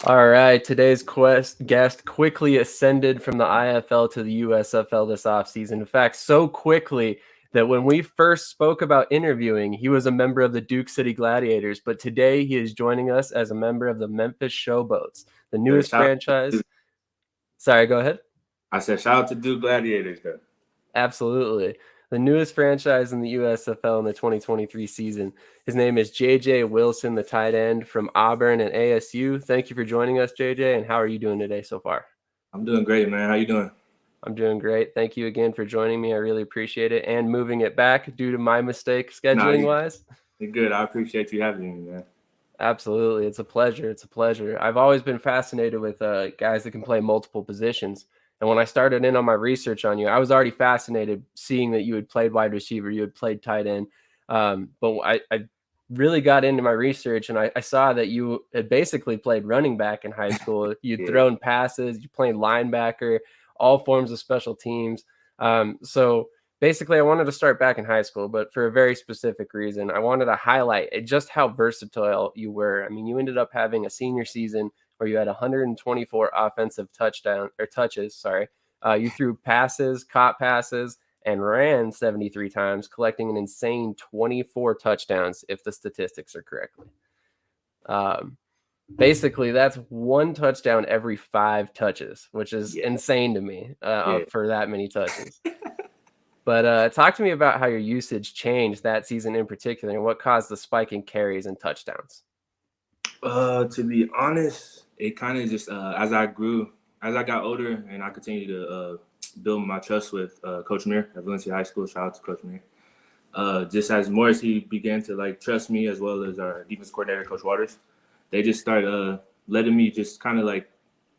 All right, today's guest quickly ascended from the IFL to the USFL this offseason. In fact, so quickly that when we first spoke about interviewing, he was a member of the Duke City Gladiators, but today he is joining us as a member of the Memphis Showboats, the newest Shout franchise. Sorry, go ahead. I said, shout out to Duke Gladiators, though. Absolutely. The newest franchise in the USFL in the 2023 season. His name is JJ Wilson, the tight end from Auburn and ASU. Thank you for joining us, JJ. And how are you doing today so far? I'm doing great, man. How you doing? I'm doing great. Thank you again for joining me. I really appreciate it and moving it back due to my mistake scheduling-wise. You're good. I appreciate you having me, man. Absolutely. It's a pleasure. It's a pleasure. I've always been fascinated with guys that can play multiple positions. And when I started in on my research on you, I was already fascinated seeing that you had played wide receiver, you had played tight end. But I really got into my research and I saw that you had basically played running back in high school. You'd thrown passes, you played linebacker, all forms of special teams. So basically, I wanted to start back in high school, but for a very specific reason. I wanted to highlight just how versatile you were. I mean, you ended up having a senior season where you had 124 offensive touches. Sorry, you threw passes, caught passes, and ran 73 times, collecting an insane 24 touchdowns if the statistics are correctly. Basically, that's one touchdown every 5 touches, which is insane to me for that many touches. But talk to me about how your usage changed that season in particular and what caused the spike in carries and touchdowns. To be honest, it kind of just as I got older and I continued to build my trust with Coach Mir at Valencia High School. Shout out to Coach Mir. Just as more as he began to trust me as well as our defense coordinator, Coach Waters, they just started letting me just kind of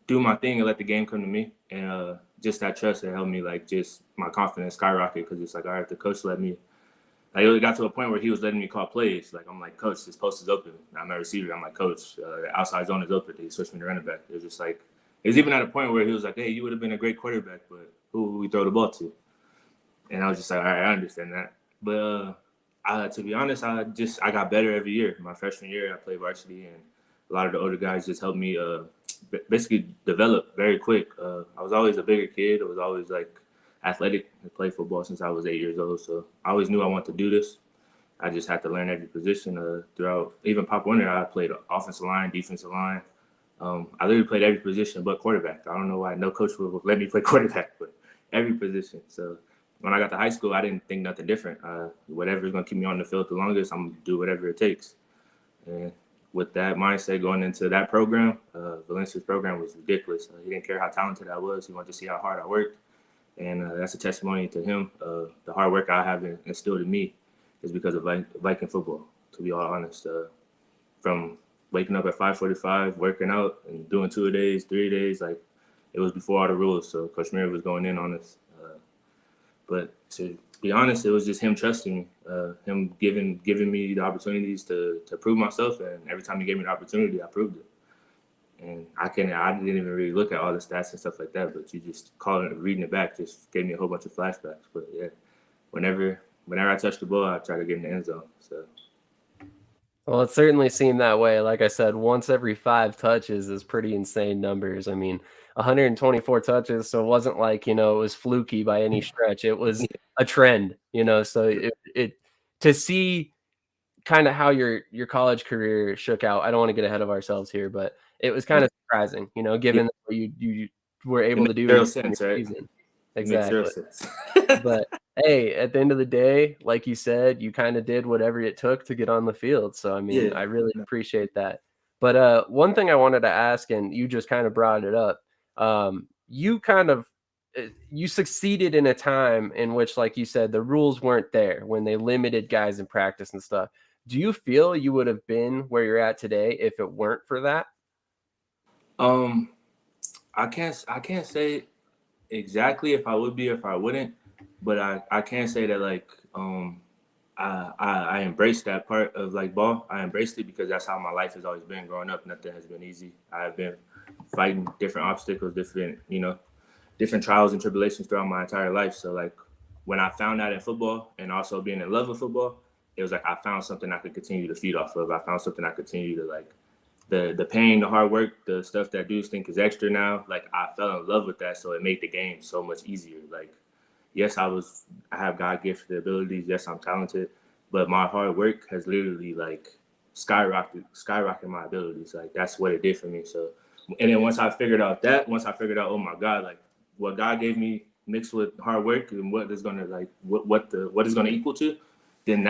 do my thing and let the game come to me. And just that trust that helped me just my confidence skyrocket because it's all right, the coach let me. It got to a point where he was letting me call plays. I'm like, Coach, this post is open. I'm a receiver. I'm like, Coach, the outside zone is open. He switched me to running back. It was just it was even at a point where he was like, hey, you would have been a great quarterback, but who would we throw the ball to? And I was just like, all right, I understand that. But to be honest, I got better every year. My freshman year, I played varsity, and a lot of the older guys just helped me basically develop very quick. I was always a bigger kid. I was always athletic. I played football since I was 8 years old, so I always knew I wanted to do this. I just had to learn every position throughout. Even Pop Warner, I played offensive line, defensive line. I literally played every position but quarterback. I don't know why no coach would let me play quarterback, but every position. So when I got to high school, I didn't think nothing different. Whatever's going to keep me on the field the longest, I'm going to do whatever it takes. And with that mindset going into that program, Valencia's program was ridiculous. He didn't care how talented I was. He wanted to see how hard I worked. And that's a testimony to him. The hard work I have instilled in me is because of Viking football, to be all honest. From waking up at 5:45, working out, and doing 2 days, 3 days, it was before all the rules. So Coach Mary was going in on us. But to be honest, it was just him trusting me, him giving me the opportunities to prove myself. And every time he gave me the opportunity, I proved it. And I didn't even really look at all the stats and stuff like that, but you just reading it back just gave me a whole bunch of flashbacks. But yeah, whenever I touch the ball, I try to get in the end zone. So. Well, it certainly seemed that way. Like I said, once every 5 touches is pretty insane numbers. I mean, 124 touches, so it wasn't it was fluky by any stretch. It was a trend, so it to see kind of how your college career shook out. I don't want to get ahead of ourselves here, but it was kind of surprising, given what you were able to do in your season. Exactly. Makes zero sense. But hey, at the end of the day, like you said, you kind of did whatever it took to get on the field. So I mean, I really appreciate that. But one thing I wanted to ask, and you just kind of brought it up, you succeeded in a time in which, like you said, the rules weren't there when they limited guys in practice and stuff. Do you feel you would have been where you're at today if it weren't for that? I can't say exactly if I would be or if I wouldn't, but I can say that I embraced that part of ball. I embraced it because that's how my life has always been growing up. Nothing has been easy. I've been fighting different obstacles, different trials and tribulations throughout my entire life. So when I found that in football and also being in love with football, it was I found something I could continue to feed off of. I found something I continue to the pain, the hard work, the stuff that dudes think is extra now. Like I fell in love with that, so it made the game so much easier. Like yes, I have God gifted abilities. Yes, I'm talented, but my hard work has literally like skyrocketed my abilities. Like that's what it did for me. So, and then once I figured out, oh my God, like what God gave me mixed with hard work and what is gonna like what is gonna equal to, then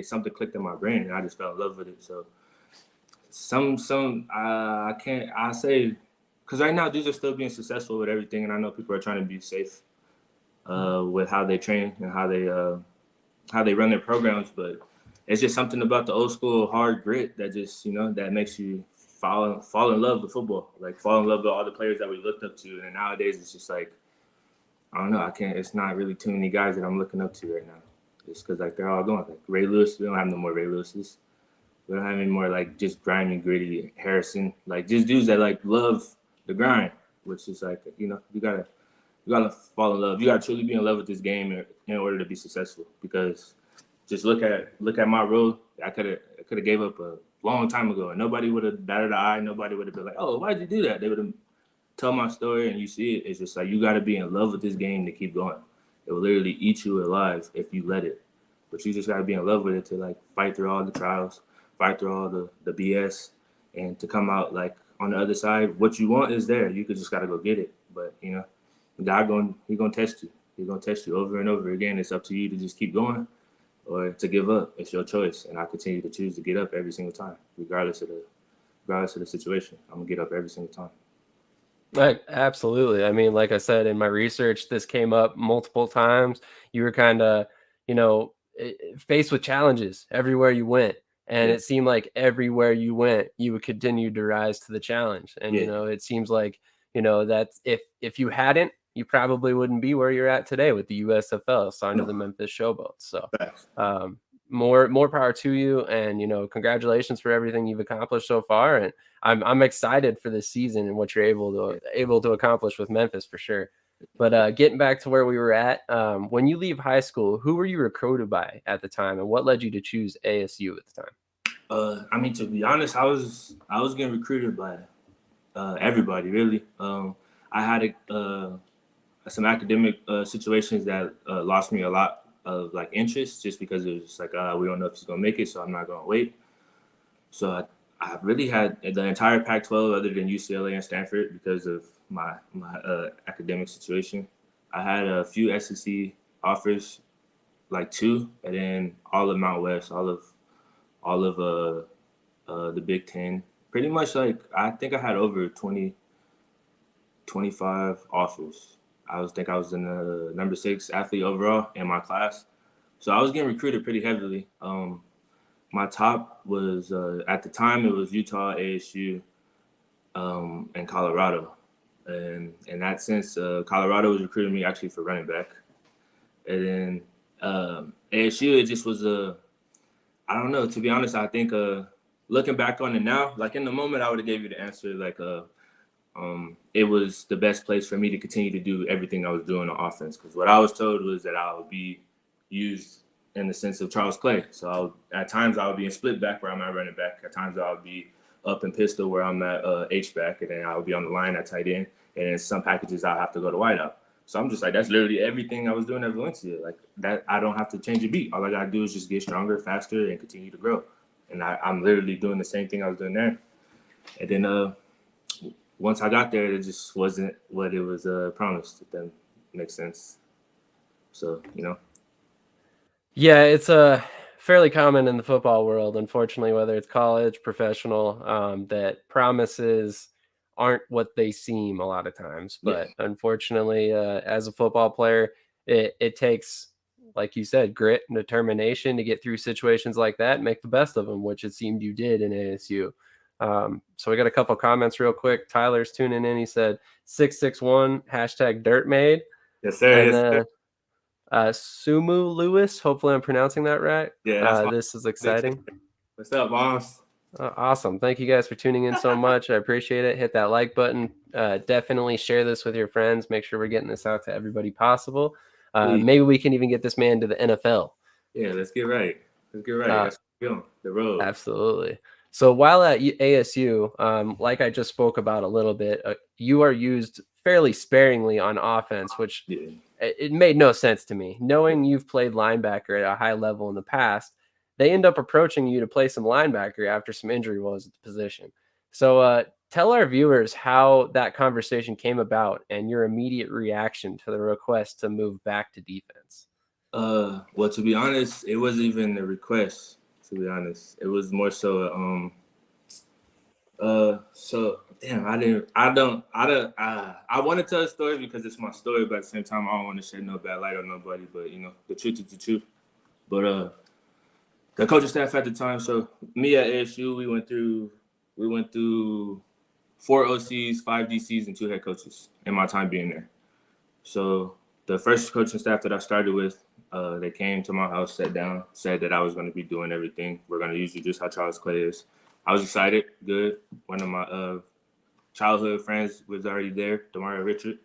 something clicked in my brain and I just fell in love with it. So I can't I say because right now dudes are still being successful with everything, and I know people are trying to be safe with how they train and how they run their programs, but it's just something about the old school hard grit that just that makes you fall in love with football, like fall in love with all the players that we looked up to. And nowadays it's just like I don't know, I can't. It's not really too many guys that I'm looking up to right now, just because like they're all going. Like Ray Lewis, we don't have no more Ray Lewises. We don't have any more like just grimy, gritty Harrison, like just dudes that like love the grind, which is like you gotta fall in love. You gotta truly be in love with this game in order to be successful. Because just look at my road. I could have gave up a long time ago, and nobody would have batted an eye. Nobody would have been like, "Oh, why'd you do that?" They would have tell my story, and you see it. It's just like you gotta be in love with this game to keep going. It will literally eat you alive if you let it. But you just gotta be in love with it to like fight through all the trials, fight through all the BS, and to come out like on the other side. What you want is there. You just gotta go get it. But He's gonna test you. He's gonna test you over and over again. It's up to you to just keep going or to give up. It's your choice. And I continue to choose to get up every single time, regardless of the situation. I'm gonna get up every single time. Right, absolutely. I mean, like I said in my research, this came up multiple times. You were kind of, faced with challenges everywhere you went. And Yeah. it seemed like everywhere you went, you would continue to rise to the challenge. And, Yeah. it seems like, that's if you hadn't, you probably wouldn't be where you're at today with the USFL signed to the Memphis Showboats. So, Facts. more power to you. And, congratulations for everything you've accomplished so far. And I'm excited for this season and what you're able to accomplish with Memphis for sure. But getting back to where we were at, when you leave high school, who were you recruited by at the time, and what led you to choose ASU at the time? I mean, to be honest, I was getting recruited by everybody really. I had some academic situations that lost me a lot of like interest just because it was just like we don't know if he's gonna make it, so I'm not gonna wait. So I really had the entire Pac-12 other than UCLA and Stanford because of my academic situation. I had a few SEC offers, like two, and then all of Mount West, all of the Big Ten. Pretty much like I think I had over 20, 25 offers. I was in the number 6 athlete overall in my class. So I was getting recruited pretty heavily. My top was at the time it was Utah, ASU, and Colorado. And in that sense, Colorado was recruiting me actually for running back. And then ASU, it just was I don't know. To be honest, I think looking back on it now, like in the moment, I would have gave you the answer like it was the best place for me to continue to do everything I was doing on offense. Because what I was told was that I would be used in the sense of Charles Clay. So at times I would be in split back where I'm at running back. At times I would be up in pistol where I'm at H back, and then I would be on the line at tight end. And in some packages I'll have to go to wide out. So I'm just like, that's literally everything I was doing at Valencia. Like that, I don't have to change a beat. All I gotta do is just get stronger, faster, and continue to grow. And I'm literally doing the same thing I was doing there. And then once I got there, it just wasn't what it was promised, if that makes sense. So, Yeah, it's fairly common in the football world, unfortunately, whether it's college, professional, that promises aren't what they seem a lot of times. yeah. But unfortunately, as a football player, it takes, like you said, grit and determination to get through situations like that and make the best of them, which it seemed you did in ASU. So we got a couple comments real quick. Tyler's tuning in. He said 661 #dirtmade. Yes, sir. And Yes, sir. Sumu Lewis, hopefully I'm pronouncing that right. Yeah, that's This is exciting. What's up, boss? Awesome. Thank you guys for tuning in so much. I appreciate it. Hit that like button. Definitely share this with your friends. Make sure we're getting this out to everybody possible. Maybe we can even get this man to the NFL. Yeah, let's get right. Let's get right. That's the road. Absolutely. So while at ASU, like I just spoke about a little bit, you are used fairly sparingly on offense, which Yeah. it made no sense to me. Yeah. Knowing you've played linebacker at a high level in the past, they end up approaching you to play some linebacker after some injury woes at the position. So tell our viewers how that conversation came about and your immediate reaction to the request to move back to defense. Well, to be honest, it wasn't even a request. To be honest, it was more so so damn, I want to tell a story because it's my story, but at the same time, I don't want to shed no bad light on nobody. But the truth is the truth. But the coaching staff at the time. So me at ASU, we went through 4 OCs, 5 DCs, and 2 head coaches in my time being there. So the first coaching staff that I started with, they came to my house, sat down, said that I was going to be doing everything. We're going to use you just how Charles Clay is. I was excited, good. One of my childhood friends was already there, Demario Richard,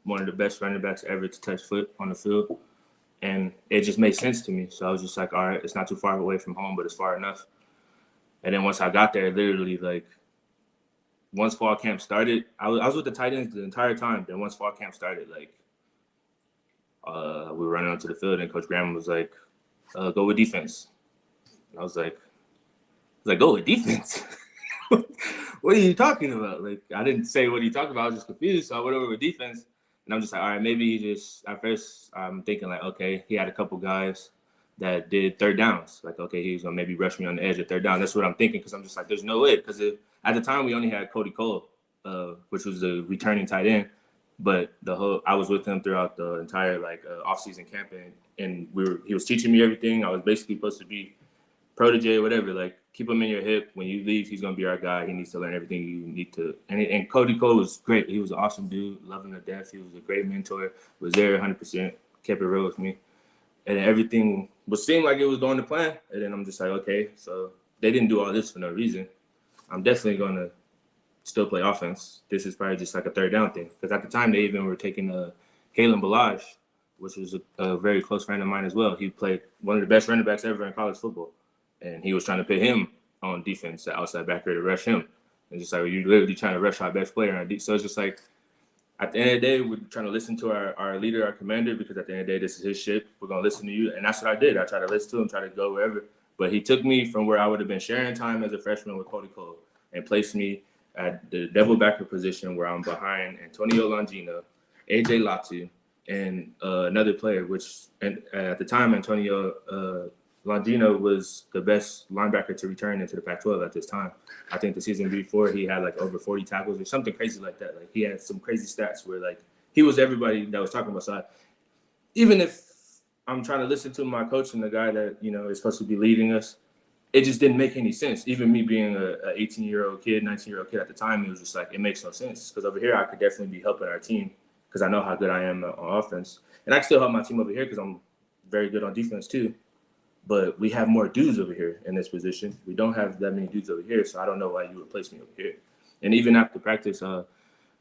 one of the best running backs ever to touch foot on the field. And it just made sense to me. So I was just like, all right, it's not too far away from home, but it's far enough. And then once I got there, literally, like, once fall camp started, I was with the tight ends the entire time. Then once fall camp started, like, we were running onto the field, and Coach Graham was like, go with defense. And I was like, go with defense? What are you talking about? Like, I didn't say what are you talking about. I was just confused. So I went over with defense. And I'm just like, all right, maybe he just, at first, I'm thinking like, okay, he had a couple guys that did third downs. Like, okay, he's going to maybe rush me on the edge of third down. That's what I'm thinking, because I'm just like, there's no way. Because at the time, we only had Cody Cole, which was the returning tight end. But I was with him throughout the entire off-season campaign, and he was teaching me everything. I was basically supposed to be protege, whatever. Like, keep him in your hip. When you leave, he's gonna be our guy. He needs to learn everything you need to. And Cody Cole was great. He was an awesome dude, loving to death. He was a great mentor. Was there 100%. Kept it real with me, and everything seemed like it was going to plan. And then I'm just like, okay, so they didn't do all this for no reason. I'm definitely gonna still play offense. This is probably just like a third down thing. Because at the time, they even were taking Kalen Ballage, which was a very close friend of mine as well. He played one of the best running backs ever in college football. And he was trying to put him on defense, the outside backer, to rush him. And just like, you're literally trying to rush our best player on defense. So it's just like, at the end of the day, we're trying to listen to our leader, our commander, because at the end of the day, this is his shit. We're going to listen to you. And that's what I did. I tried to listen to him, try to go wherever. But he took me from where I would have been sharing time as a freshman with Cody Cole and placed me at the devil backer position, where I'm behind Antonio Longino, AJ Latu, and another player, and at the time, Antonio Longino was the best linebacker to return into the Pac-12 at this time. I think the season before, he had like over 40 tackles or something crazy like that. Like, he had some crazy stats where like he was everybody that was talking about. So even if I'm trying to listen to my coach and the guy that is supposed to be leading us, it just didn't make any sense. Even me being a 18-year-old kid, 19-year-old kid at the time, it was just like, it makes no sense. Because over here, I could definitely be helping our team because I know how good I am on offense. And I can still help my team over here because I'm very good on defense too. But we have more dudes over here in this position. We don't have that many dudes over here, so I don't know why you would place me over here. And even after practice,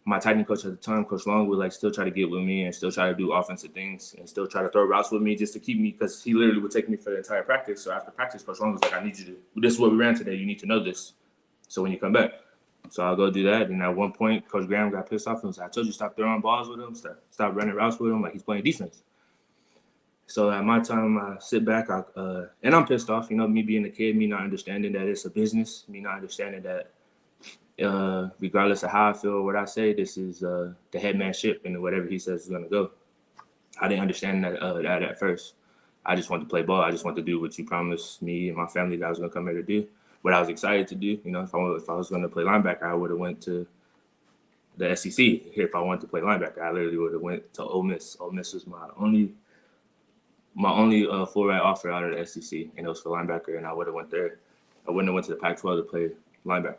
my tight end coach at the time, Coach Long, would still try to get with me and still try to do offensive things and still try to throw routes with me just to keep me, because he literally would take me for the entire practice. So after practice, Coach Long was like, I need you to, this is what we ran today. You need to know this. So when you come back. So I'll go do that. And at one point, Coach Graham got pissed off and was like, I told you stop throwing balls with him, stop running routes with him like he's playing defense. So at my time, I sit back, and I'm pissed off, me being a kid, me not understanding that it's a business, me not understanding that regardless of how I feel or what I say, this is the headmanship, and whatever he says is going to go. I didn't understand that at first. I just wanted to play ball. I just wanted to do what you promised me and my family that I was going to come here to do, what I was excited to do. If I was going to play linebacker, I would have went to the SEC. If I wanted to play linebacker, I literally would have went to Ole Miss. Ole Miss was my only full ride offer out of the SEC, and it was for linebacker, and I would have went there. I wouldn't have went to the Pac-12 to play linebacker.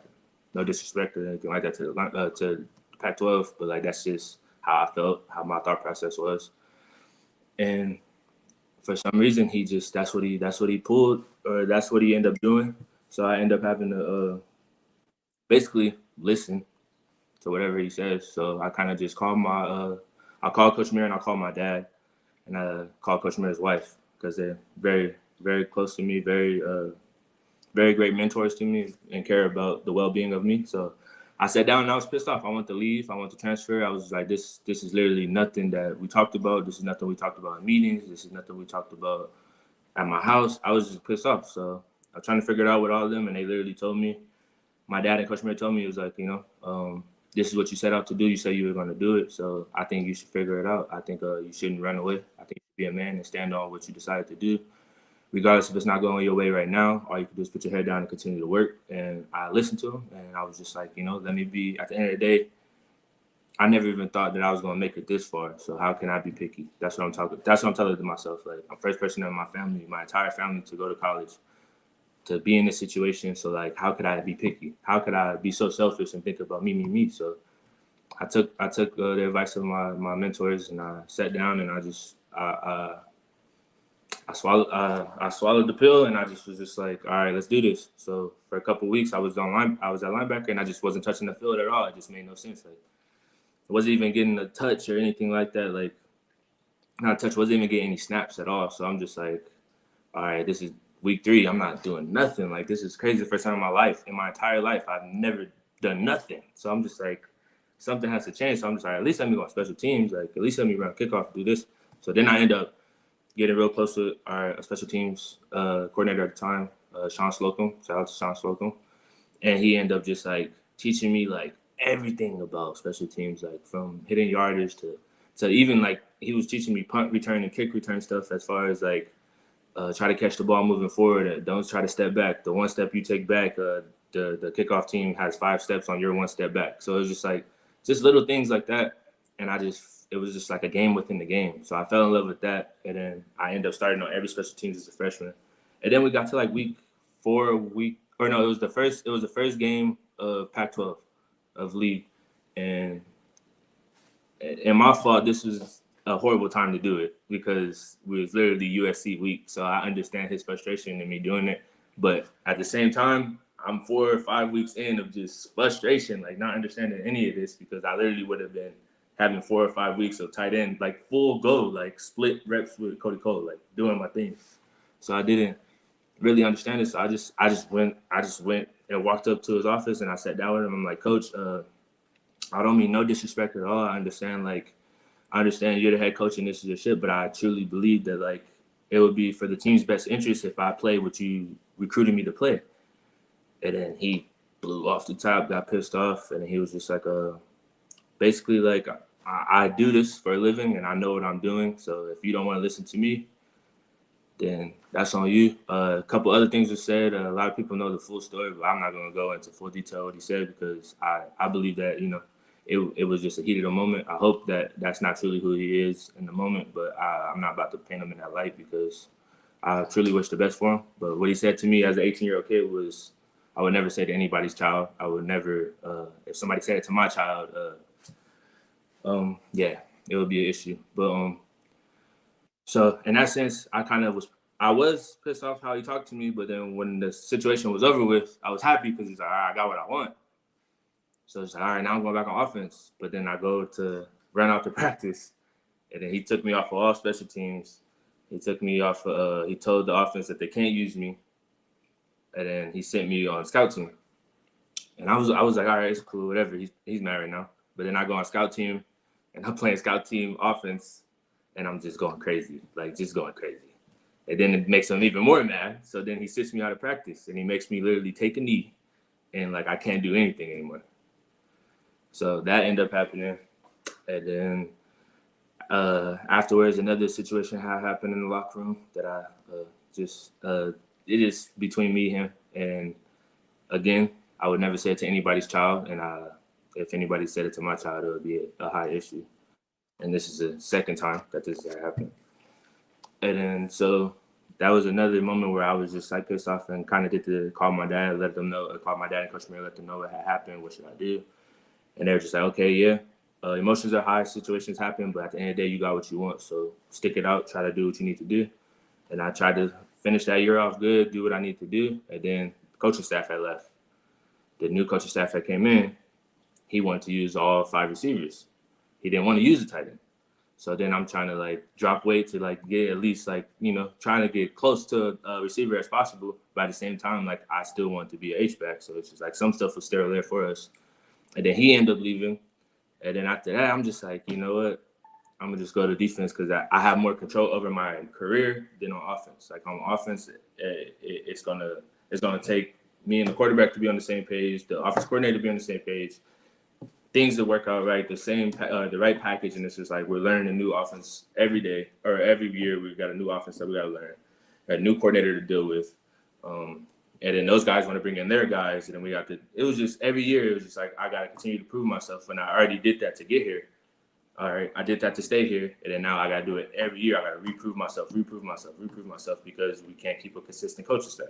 No disrespect or anything like that to the Pac-12, but that's just how I felt, how my thought process was. And for some reason, that's what he pulled, or that's what he ended up doing. So I end up having to basically listen to whatever he says. So I kind of just call I call Coach Mir and I call my dad. And I call Coach Mir's wife, because they're very, very close to me, very very great mentors to me and care about the well-being of me. So I sat down and I was pissed off. I wanted to leave. I wanted to transfer. I was like, this is literally nothing that we talked about. This is nothing we talked about in meetings. This is nothing we talked about at my house. I was just pissed off. So I'm trying to figure it out with all of them, and they literally told me, my dad and Coach Mayer told me, it was like, this is what you set out to do. You said you were going to do it. So I think you should figure it out. I think you shouldn't run away. I think you should be a man and stand on what you decided to do. Regardless if it's not going your way right now, all you can do is put your head down and continue to work. And I listened to him, and I was just like, let me be, at the end of the day, I never even thought that I was going to make it this far. So how can I be picky? That's what I'm talking. That's what I'm telling to myself. Like, I'm the first person in my family, my entire family, to go to college, to be in this situation. So like, how could I be picky? How could I be so selfish and think about me? So I took the advice of my mentors, and I sat down and I swallowed the pill, and I just was just like, all right, let's do this. So for a couple of weeks, I was at linebacker, and I just wasn't touching the field at all. It just made no sense. Like, I wasn't even getting a touch or anything like that. Like, not a touch, wasn't even getting any snaps at all. So I'm just like, all right, this is week 3. I'm not doing nothing. Like, this is crazy. The first time in my life, in my entire life, I've never done nothing. So I'm just like, something has to change. So I'm just like, at least let me go on special teams. Like, at least let me run kickoff, do this. So then I end up getting real close with our special teams coordinator at the time, Sean Slocum. Shout out to Sean Slocum. And he ended up just like teaching me like everything about special teams, like from hitting yardage to even like he was teaching me punt return and kick return stuff, as far as like try to catch the ball moving forward. Don't try to step back. The one step you take back, the kickoff team has 5 steps on your 1 step back. So it was just like just little things like that. And it was just like a game within the game. So I fell in love with that. And then I ended up starting on every special teams as a freshman. And then we got to like week 4, it was the first game of Pac-12 of league. And my fault, this was a horrible time to do it because it was literally USC week. So I understand his frustration in me doing it. But at the same time, I'm 4 or 5 weeks in of just frustration, like not understanding any of this, because I literally would have been having 4 or 5 weeks of tight end, like full go, like split reps with Cody Cole, like doing my thing. So I didn't really understand it. So I just went and walked up to his office, and I sat down with him. I'm like, Coach, I don't mean no disrespect at all. I understand you're the head coach and this is your shit, but I truly believe that like it would be for the team's best interest if I play what you recruited me to play. And then he blew off the top, got pissed off, and he was just like, basically like, I do this for a living and I know what I'm doing. So if you don't want to listen to me, then that's on you. A couple other things were said. A lot of people know the full story, but I'm not going to go into full detail what he said, because I believe that, it was just a heat of the moment. I hope that that's not truly who he is in the moment, but I'm not about to paint him in that light, because I truly wish the best for him. But what he said to me as an 18-year-old kid was, I would never say to anybody's child. I would never, if somebody said it to my child, yeah, it would be an issue. But so in that sense, I was pissed off how he talked to me, but then when the situation was over with, I was happy because he's like, all right, I got what I want. So it's like, all right, now I'm going back on offense. But then I go to run out to practice, and then he took me off of all special teams. He took me off. He told the offense that they can't use me, and then he sent me on scout team. And I was like, all right, it's cool, whatever. He's mad right now. But then I go on scout team, and I'm playing scout team offense, and I'm just going crazy, And then it makes him even more mad. So then he sits me out of practice, and he makes me literally take a knee, and like I can't do anything anymore. So that ended up happening. And then afterwards, another situation happened in the locker room that it is between me and him. And again, I would never say it to anybody's child. And if anybody said it to my child, it would be a high issue. And this is the second time that this has happened. And then so that was another moment where I was just like pissed off and kind of did to call my dad and Coach Mayer, let them know what had happened, what should I do. And they were just like, okay, yeah, emotions are high, situations happen, but at the end of the day, you got what you want. So stick it out, try to do what you need to do. And I tried to finish that year off good, do what I need to do. And then the coaching staff had left. The new coaching staff that came in, he wanted to use all 5 receivers. He didn't want to use the tight end. So then I'm trying to like drop weight to like get at least like, trying to get close to a receiver as possible. But at the same time, like I still want to be an H-back. So it's just like some stuff was still there for us. And then he ended up leaving. And then after that, I'm just like, you know what? I'm going to just go to defense because I have more control over my career than on offense. Like on offense, it's gonna take me and the quarterback to be on the same page, the offense coordinator to be on the same page, things to work out right, the right package. And it's just like we're learning a new offense every day or every year. We've got a new offense that we got to learn, a new coordinator to deal with. And then those guys want to bring in their guys. And then it was just every year, it was just like, I got to continue to prove myself. And I already did that to get here. All right, I did that to stay here. And then now I got to do it every year. I got to reprove myself because we can't keep a consistent coaching staff.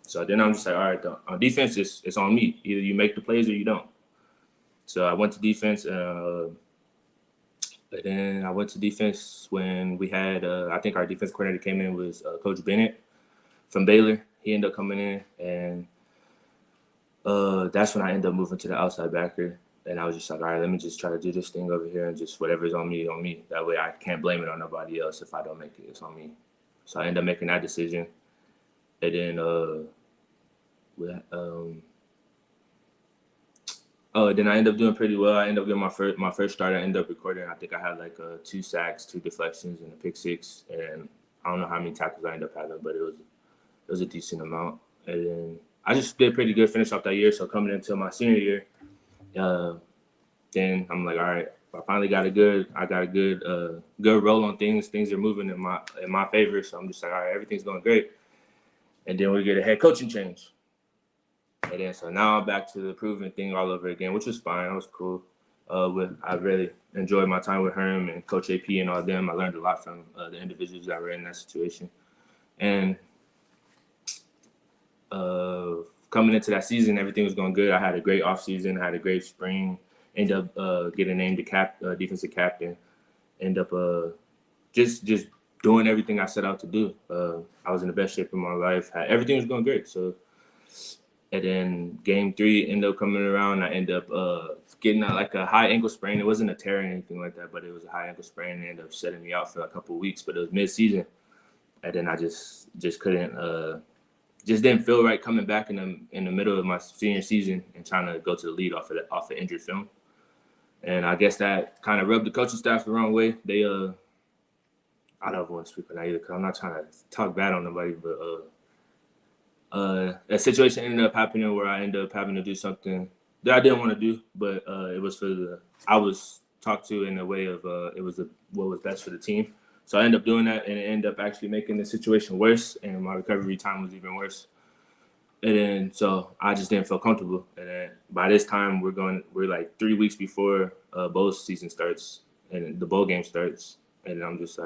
So then I'm just like, all right, on defense, it's on me. Either you make the plays or you don't. So I went to defense. And then I went to defense when we had, I think our defense coordinator came in was Coach Bennett from Baylor. He ended up coming in, and that's when I ended up moving to the outside backer. And I was just like, all right, let me just try to do this thing over here, and just whatever's on me. That way I can't blame it on nobody else if I don't make it. It's on me. So I ended up making that decision. And then then I ended up doing pretty well. I ended up getting my first start. I ended up recording. I think I had like 2 sacks, 2 deflections, and a pick 6. And I don't know how many tackles I ended up having, but it was a decent amount. And then I just did pretty good, finish off that year. So coming into my senior year, then I'm like, all right, I finally got a good roll on things. Things are moving in my favor. So I'm just like, all right, everything's going great. And then we get a head coaching change. And then so now I'm back to the proven thing all over again, which was fine. It was cool. I really enjoyed my time with Herm and Coach AP and all them. I learned a lot from the individuals that were in that situation. And coming into that season, everything was going good. I had a great offseason. I had a great spring. Ended up getting named the defensive captain. End up just doing everything I set out to do. I was in the best shape of my life. Everything was going great. So, and then game 3 ended up coming around. I ended up getting like a high ankle sprain. It wasn't a tear or anything like that, but it was a high ankle sprain. It ended up setting me out for a couple of weeks, but it was mid-season. And then I just couldn't, just didn't feel right coming back in the middle of my senior season and trying to go to the lead off of injured film. And I guess that kind of rubbed the coaching staff the wrong way. They, I don't want to speak on that either because I'm not trying to talk bad on nobody, but a situation ended up happening where I ended up having to do something that I didn't want to do, but it was I was talked to in a way of what was best for the team. So I ended up doing that, and it ended up actually making the situation worse, and my recovery time was even worse. And then so I just didn't feel comfortable. And then by this time we're like 3 weeks before bowl season starts and the bowl game starts, and I'm just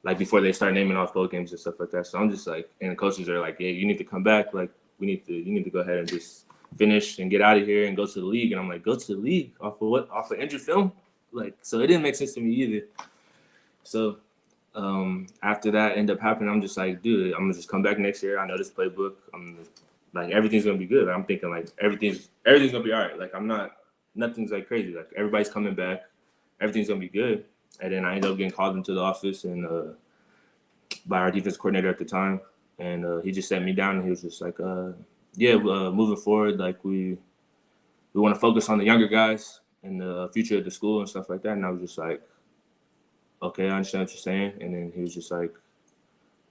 like before they start naming off bowl games and stuff like that. So I'm just like, and the coaches are like, yeah, you need to come back. Like you need to go ahead and just finish and get out of here and go to the league. And I'm like, go to the league off of what? Off of injured film? Like, so it didn't make sense to me either. So after that ended up happening, I'm just like, dude, I'm gonna just come back next year. I know this playbook. I'm like, everything's gonna be good. I'm thinking like everything's gonna be all right. Like nothing's like crazy. Like everybody's coming back. Everything's gonna be good. And then I ended up getting called into the office and by our defense coordinator at the time, and he just sat me down and he was just like, moving forward, like we want to focus on the younger guys and the future of the school and stuff like that. And I was just like, okay, I understand what you're saying. And then he was just like,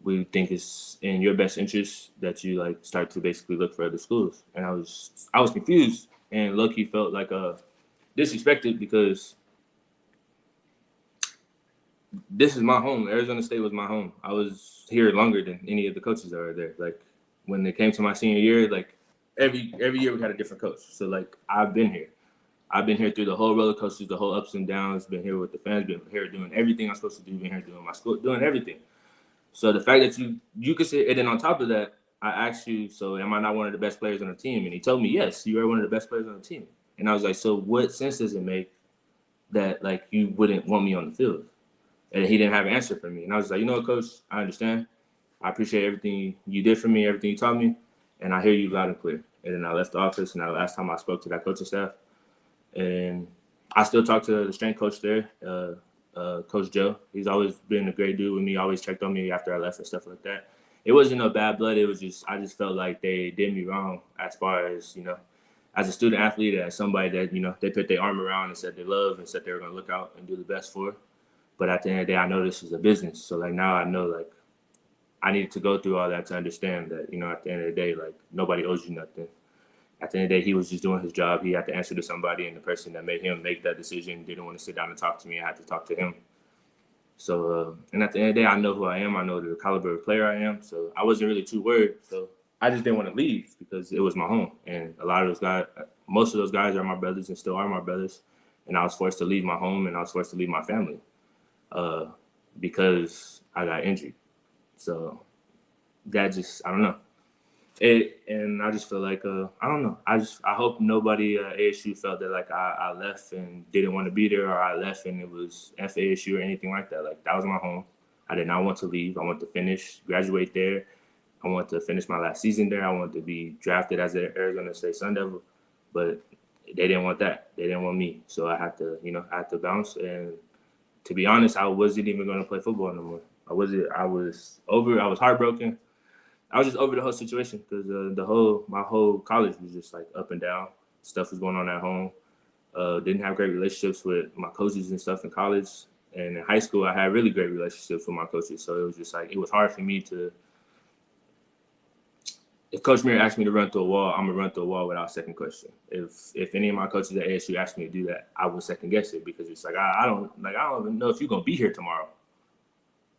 we think it's in your best interest that you like start to basically look for other schools. And I was confused and low-key felt like disrespected because this is my home. Arizona State was my home. I was here longer than any of the coaches that were there. Like when it came to my senior year, like every year we had a different coach. So like I've been here. I've been here through the whole roller coasters, the whole ups and downs, been here with the fans, been here doing everything I'm supposed to do, been here doing my school, doing everything. So the fact that you could say, and then on top of that, I asked you, so am I not one of the best players on the team? And he told me, yes, you are one of the best players on the team. And I was like, so what sense does it make that like you wouldn't want me on the field? And he didn't have an answer for me. And I was like, you know what, Coach, I understand. I appreciate everything you did for me, everything you taught me, and I hear you loud and clear. And then I left the office, and last time I spoke to that coaching staff, and I still talk to the strength coach there, Coach Joe. He's always been a great dude with me. Always checked on me after I left and stuff like that. It wasn't no bad blood. It was just I just felt like they did me wrong as far as as a student athlete, as somebody that they put their arm around and said they love and said they were gonna look out and do the best for. But at the end of the day, I know this is a business. So like now I know like I needed to go through all that to understand that at the end of the day, like nobody owes you nothing. At the end of the day, he was just doing his job. He had to answer to somebody, and the person that made him make that decision didn't want to sit down and talk to me. I had to talk to him. So, and at the end of the day, I know who I am. I know the caliber of player I am. So I wasn't really too worried. So I just didn't want to leave because it was my home. And a lot of those guys, most of those guys are my brothers and still are my brothers. And I was forced to leave my home and I was forced to leave my family because I got injured. So that just, I don't know. And I just feel like I don't know. I hope nobody at ASU felt that like I left and didn't want to be there, or I left and it was ASU or anything like that. Like that was my home. I did not want to leave. I want to finish, graduate there. I want to finish my last season there. I want to be drafted as an Arizona State Sun Devil, but they didn't want that. They didn't want me. So I had to, I had to bounce. And to be honest, I wasn't even going to play football no more. I was over. I was heartbroken. I was just over the whole situation because my whole college was just like up and down. Stuff was going on at home. Didn't have great relationships with my coaches and stuff in college. And in high school, I had really great relationships with my coaches. So it was just like, it was hard for me to, if Coach Mir asked me to run through a wall, I'm going to run through a wall without second question. If any of my coaches at ASU asked me to do that, I would second guess it because it's like, I don't even know if you're going to be here tomorrow.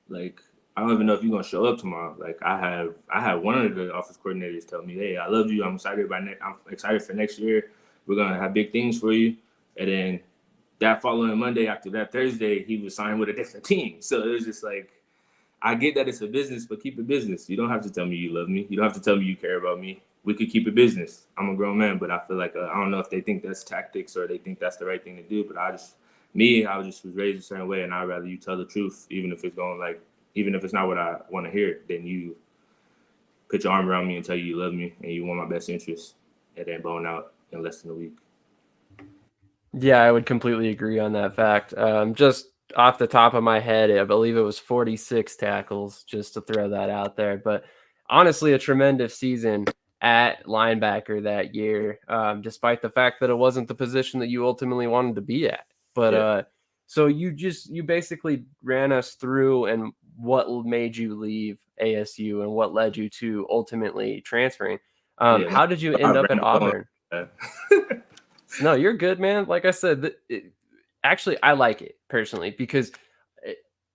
Like, I don't even know if you're gonna show up tomorrow. Like I had one of the office coordinators tell me, "Hey, I love you. I'm excited for next year. We're gonna have big things for you." And then that following Monday, after that Thursday, he was signed with a different team. So it was just like, I get that it's a business, but keep it business. You don't have to tell me you love me. You don't have to tell me you care about me. We could keep it business. I'm a grown man, but I feel like I don't know if they think that's tactics or they think that's the right thing to do. But I just was raised a certain way, and I'd rather you tell the truth, even if it's not what I want to hear, then you put your arm around me and tell you love me and you want my best interest, and then bone out in less than a week. Yeah, I would completely agree on that fact. Just off the top of my head, I believe it was 46 tackles, just to throw that out there. But honestly, a tremendous season at linebacker that year, despite the fact that it wasn't the position that you ultimately wanted to be at. But yeah. So you basically ran us through and what made you leave ASU and what led you to ultimately transferring. How did you end up at Auburn? No, you're good, man. Like I said, actually, I like it personally because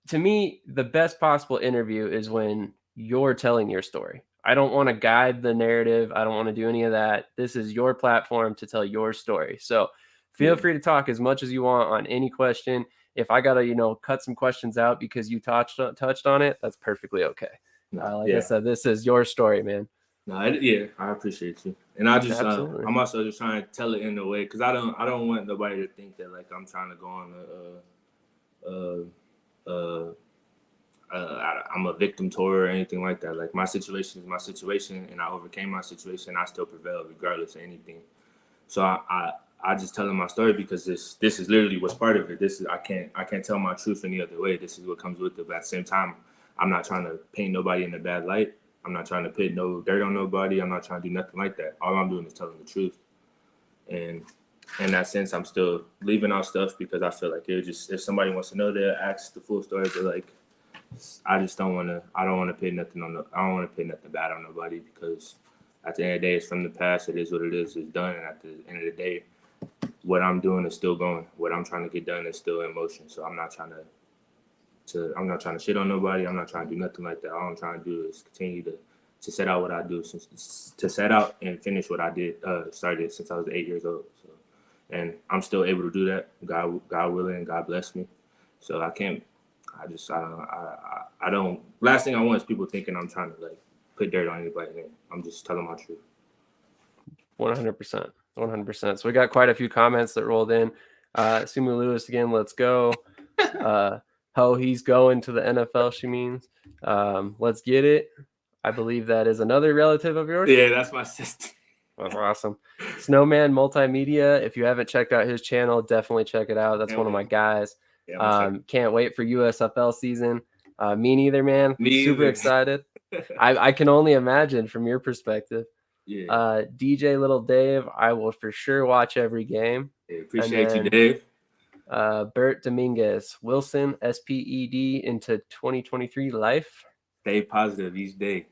to me, the best possible interview is when you're telling your story. I don't want to guide the narrative. I don't want to do any of that. This is your platform to tell your story. So feel free to talk as much as you want on any question. If I got to, cut some questions out because you touched on it, that's perfectly okay. I said, this is your story, man. No, I appreciate you, and I just I'm also just trying to tell it in a way because I don't want nobody to think that like I'm trying to go on I'm a victim tour or anything like that. Like my situation is my situation, and I overcame my situation. I still prevail regardless of anything. So I just telling my story because this is literally what's part of it. I can't tell my truth any other way. This is what comes with it. But at the same time, I'm not trying to paint nobody in a bad light. I'm not trying to put no dirt on nobody. I'm not trying to do nothing like that. All I'm doing is telling the truth. And in that sense, I'm still leaving out stuff because I feel like if somebody wants to know that, ask the full story. But like, I don't want to put nothing bad on nobody because at the end of the day, it's from the past. It is what it is. It's done. And at the end of the day, what I'm doing is still going. What I'm trying to get done is still in motion. So I'm not trying to shit on nobody. I'm not trying to do nothing like that. All I'm trying to do is continue to set out what I do, to set out and finish what I did, started since I was 8 years old. So, and I'm still able to do that. God willing, God bless me. So I don't. Last thing I want is people thinking I'm trying to like put dirt on anybody. I'm just telling my truth. 100%. 100%. So we got quite a few comments that rolled in. Sumu Lewis again, let's go. He's going to the NFL, she means. Let's get it. I believe that is another relative of yours. Yeah, that's my sister. That's awesome. Snowman Multimedia. If you haven't checked out his channel, definitely check it out. That's one of my guys. Yeah, I'm excited. Can't wait for USFL season. Me neither, man. Me Super either. excited. I can only imagine from your perspective. Yeah. DJ Little Dave, I will for sure watch every game. Yeah, And appreciate you, then Dave. Bert Dominguez, Wilson, SPED into 2023 life. Stay positive each day.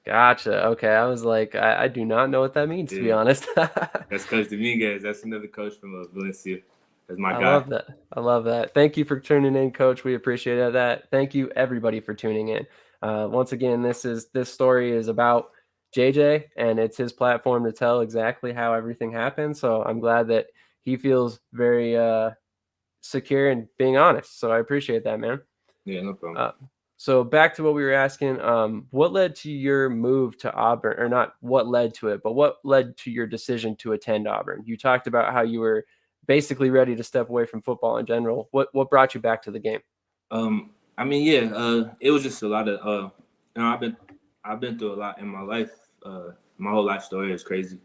Gotcha. Okay. I was like, I do not know what that means, to be Yeah. honest. That's Coach Dominguez. That's another coach from Valencia. That's my I guy. love that. I love that. Thank you for tuning in, Coach. We appreciate that. Thank you, everybody, for tuning in. Once again, this story is about JJ, and it's his platform to tell exactly how everything happened. So I'm glad that he feels very secure in being honest. So I appreciate that, man. Yeah, no problem. So back to what we were asking, what led to your move to Auburn, or not what led to it, but what led to your decision to attend Auburn? You talked about how you were basically ready to step away from football in general. What brought you back to the game? I mean, yeah, it was just a lot of, you know, I've been through a lot in my life. My whole life story is crazy.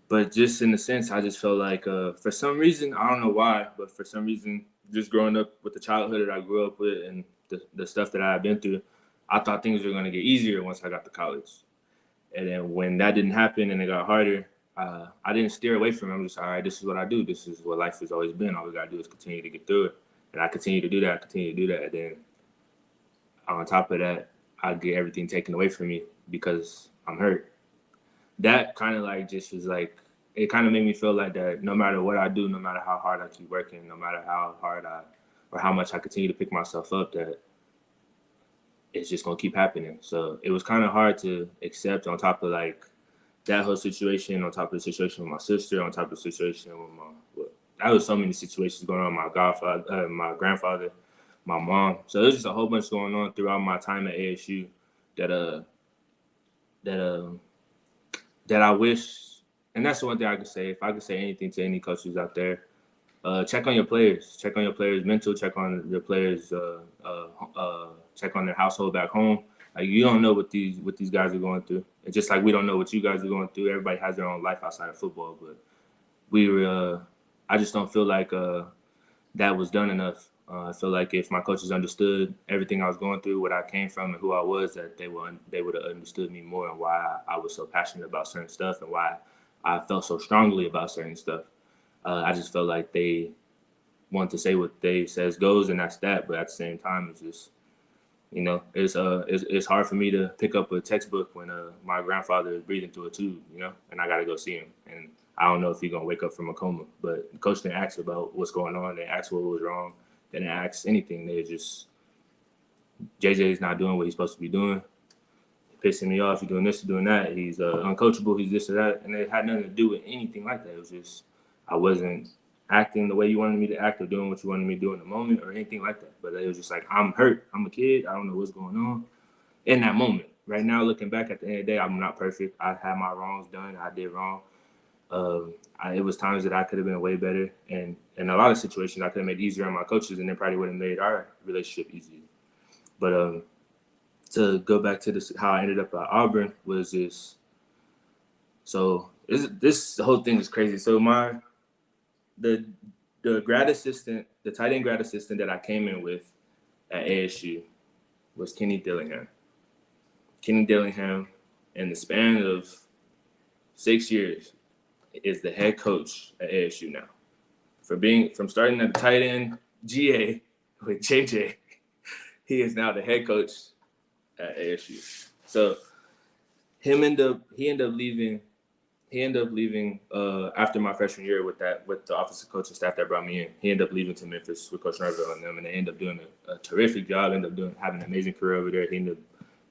But just in a sense, I just felt like, for some reason, I don't know why, but for some reason, just growing up with the childhood that I grew up with and the stuff that I had been through, I thought things were going to get easier once I got to college. And then when that didn't happen and it got harder, I didn't steer away from it. I'm just, all right, this is what I do. This is what life has always been. All we got to do is continue to get through it. And I continue to do that. And then on top of that, I get everything taken away from me because I'm hurt. That kind of like just was like, it kind of made me feel like that no matter what I do, no matter how hard I keep working, no matter how hard or how much I continue to pick myself up, that it's just going to keep happening. So it was kind of hard to accept on top of like that whole situation, on top of the situation with my sister, on top of the situation with that was so many situations going on with my godfather, my grandfather, my mom. So there's just a whole bunch going on throughout my time at ASU that I wish, and that's the one thing I could say. If I could say anything to any coaches out there, check on your players. Check on your players' mental. Check on your players. Check on their household back home. Like you don't know what these guys are going through. It's just like we don't know what you guys are going through. Everybody has their own life outside of football, but I just don't feel like that was done enough. I feel like if my coaches understood everything I was going through, what I came from, and who I was, that they would have understood me more and why I was so passionate about certain stuff and why I felt so strongly about certain stuff. I just felt like they want to say what they says goes, and that's that. But at the same time, it's just, you know, it's hard for me to pick up a textbook when my grandfather is breathing through a tube, you know, and I got to go see him. And I don't know if he's going to wake up from a coma. But the coach didn't ask about what's going on. They asked what was wrong. They didn't ask anything. They just, JJ's not doing what he's supposed to be doing. Pissing me off. He's doing this, doing that. He's uncoachable. He's this or that. And it had nothing to do with anything like that. It was just I wasn't acting the way you wanted me to act or doing what you wanted me to do in the moment or anything like that. But it was just like, I'm hurt. I'm a kid. I don't know what's going on in that moment. Right now, looking back at the end of the day, I'm not perfect. I had my wrongs done. I did wrong. It was times that I could have been way better. And in a lot of situations, I could have made it easier on my coaches, and it probably would have made our relationship easier. But to go back to this, how I ended up at Auburn was this. So this whole thing is crazy. So the grad assistant, the tight end grad assistant that I came in with at ASU was Kenny Dillingham. Kenny Dillingham, in the span of 6 years, is the head coach at ASU now. From starting at the tight end GA with JJ, he is now the head coach at ASU. So he ended up leaving after my freshman year with the offensive coaching staff that brought me in. He ended up leaving to Memphis with Coach Norville and them, and they ended up doing a terrific job. Ended up having an amazing career over there. He ended up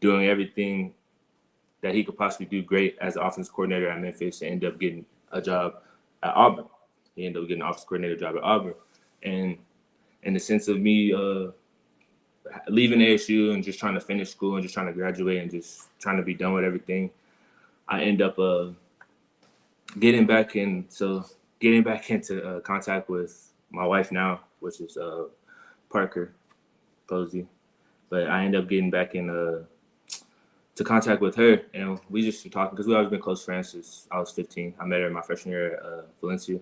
doing everything that he could possibly do great as an offensive coordinator at Memphis, and ended up getting a job at Auburn. He ended up getting an offensive coordinator job at Auburn, and in the sense of me leaving ASU and just trying to finish school and just trying to graduate and just trying to be done with everything, I end up getting back into contact with my wife now, which is Parker Posey. But I end up getting back to contact with her, and we just been talking because we've always been close friends since I was 15. I met her in my freshman year at Valencia,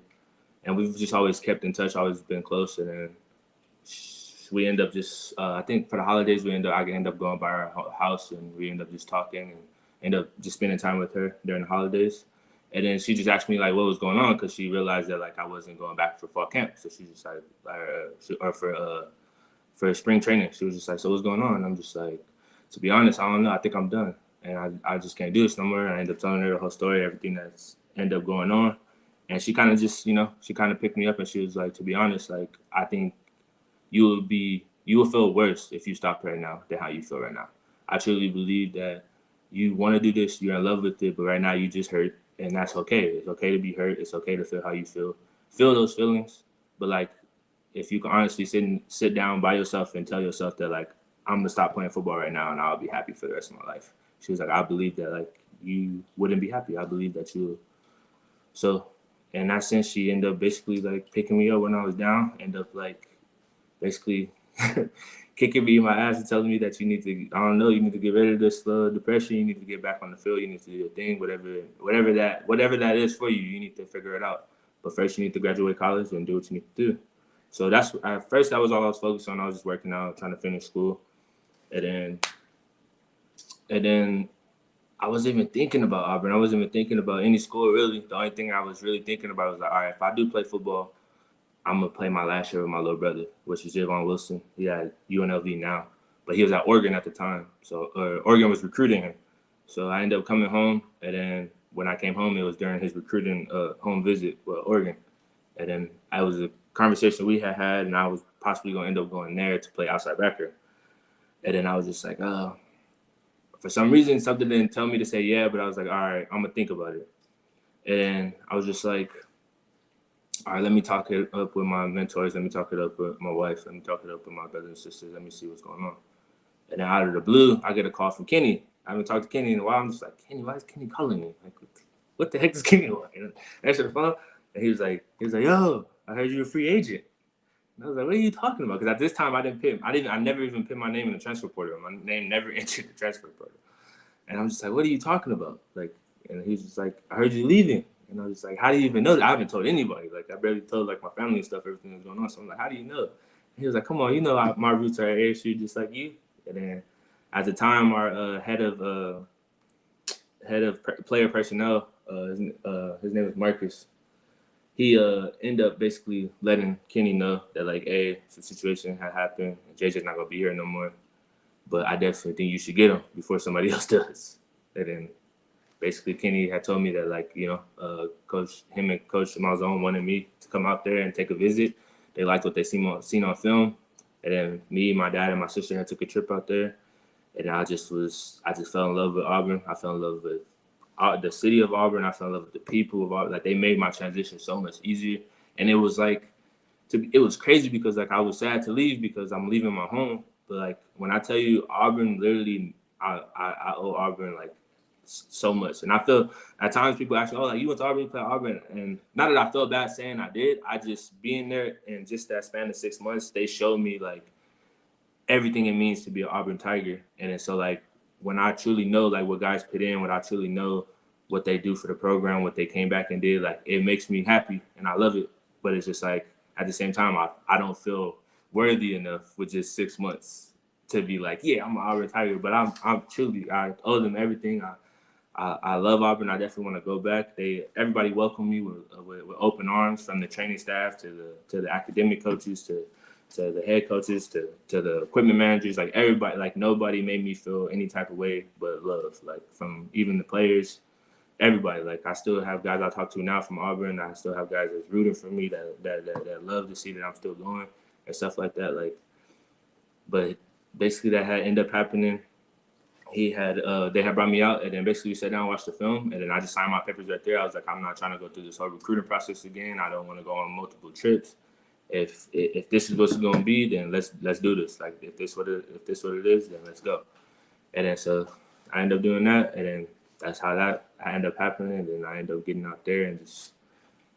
and we've just always kept in touch, always been close. And then we end up just I think for the holidays I end up going by our house, and we end up just talking and end up just spending time with her during the holidays. And then she just asked me like what was going on, because she realized that like I wasn't going back for fall camp, so she just like for spring training, she was just like, so what's going on? And I'm just like, to be honest, I don't know. I think I'm done, and I just can't do this no more. And I end up telling her the whole story, everything that's ended up going on. And she kind of just, she kind of picked me up, and she was like, to be honest, like, I think you will feel worse if you stopped right now than how you feel right now. I truly believe that you want to do this, you're in love with it, but right now you just hurt, and that's okay. It's okay to be hurt. It's okay to feel how you feel. Feel those feelings, but like, if you can honestly sit down by yourself and tell yourself that like, I'm gonna stop playing football right now and I'll be happy for the rest of my life. She was like, I believe that like you wouldn't be happy. I believe that you. So in that sense, she ended up basically like picking me up when I was down, end up like basically kicking me in my ass and telling me that you need to, you need to get rid of this depression. You need to get back on the field. You need to do your thing, whatever that is for you. You need to figure it out. But first, you need to graduate college and do what you need to do. So that's at first that was all I was focused on. I was just working out, trying to finish school, and then I wasn't even thinking about Auburn. I wasn't even thinking about any school really. The only thing I was really thinking about was like, all right, if I do play football, I'm gonna play my last year with my little brother, which is Javon Wilson. He at UNLV now, but he was at Oregon at the time. So Oregon was recruiting him. So I ended up coming home, and then when I came home, it was during his recruiting home visit with Oregon, and then I was a conversation we had, and I was possibly gonna end up going there to play outside backer, and then I was just like, for some reason, something didn't tell me to say yeah, but I was like, all right, I'm gonna think about it. And then I was just like, all right, let me talk it up with my mentors. Let me talk it up with my wife. Let me talk it up with my brothers and sisters. Let me see what's going on. And then out of the blue, I get a call from Kenny. I haven't talked to Kenny in a while. I'm just like, Kenny, why is Kenny calling me? Like, what the heck is Kenny want? And I answered the phone, and he was like, yo, I heard you're a free agent. And I was like, what are you talking about? Because at this time, I never even put my name in the transfer portal. My name never entered the transfer portal. And I'm just like, what are you talking about? Like, and he's just like, I heard you leaving. And I was just like, how do you even know that? I haven't told anybody. Like, I barely told like my family and stuff, everything that's going on. So I'm like, how do you know? And he was like, come on, my roots are at ASU just like you. And then at the time, our head of player personnel, his name was Marcus. He ended up basically letting Kenny know that like, hey, some situation had happened. And JJ's not gonna be here no more. But I definitely think you should get him before somebody else does. And then basically Kenny had told me that like, Coach Malzone wanted me to come out there and take a visit. They liked what they seen on film. And then me, my dad, and my sister had took a trip out there. And I just fell in love with Auburn. I fell in love with the city of Auburn. I fell in love with the people of Auburn. Like, they made my transition so much easier. And it was like, it was crazy because like I was sad to leave because I'm leaving my home. But like when I tell you Auburn, literally, I owe Auburn like so much. And I feel at times people ask me, oh, like you went to Auburn, you played Auburn. And not that I felt bad saying I did. I just being there and just that span of 6 months, they showed me like everything it means to be an Auburn Tiger. And it's so like when I truly know like what guys put in, when I truly know what they do for the program, what they came back and did, like it makes me happy and I love it. But it's just like at the same time, I don't feel worthy enough with just 6 months to be like, yeah, I'm an Auburn Tiger. But I'm truly, I owe them everything. I love Auburn. I definitely want to go back. Everybody welcomed me with open arms, from the training staff to the academic coaches to the head coaches to the equipment managers. Like everybody, like nobody made me feel any type of way but love. Like from even the players, everybody. Like I still have guys I talk to now from Auburn. I still have guys that's rooting for me that love to see that I'm still going and stuff like that. Like, but basically that had ended up happening. They had brought me out, and then basically we sat down and watched the film, and then I just signed my papers right there. I was like, I'm not trying to go through this whole recruiting process again. I don't want to go on multiple trips. If this is what it's going to be, then let's do this. Like if this what it is, then let's go. And then so I ended up doing that, and then that's how that ended up happening. And then I ended up getting out there and just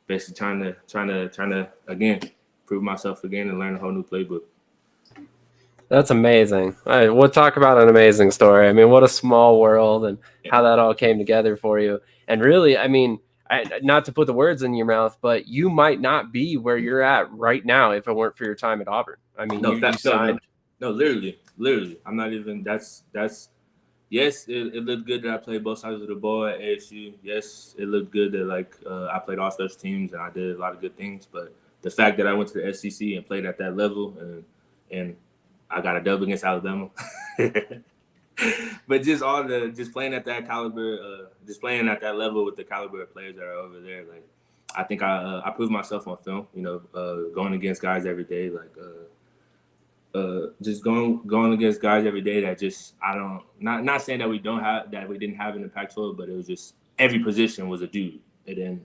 basically trying to again prove myself again and learn a whole new playbook. That's amazing. We'll talk about an amazing story. I mean, what a small world and how that all came together for you. And really, I mean, not to put the words in your mouth, but you might not be where you're at right now if it weren't for your time at Auburn. I mean, No, you signed. No, literally. I'm not even. That's. Yes, it looked good that I played both sides of the ball at ASU. Yes, it looked good that I played all special teams and I did a lot of good things. But the fact that I went to the SEC and played at that level and I got a dub against Alabama. But just playing at that caliber, just playing at that level with the caliber of players that are over there, like I think I proved myself on film. Going against guys every day, just going against guys every day that just not saying that we didn't have an impact to it, but it was just every position was a dude, and then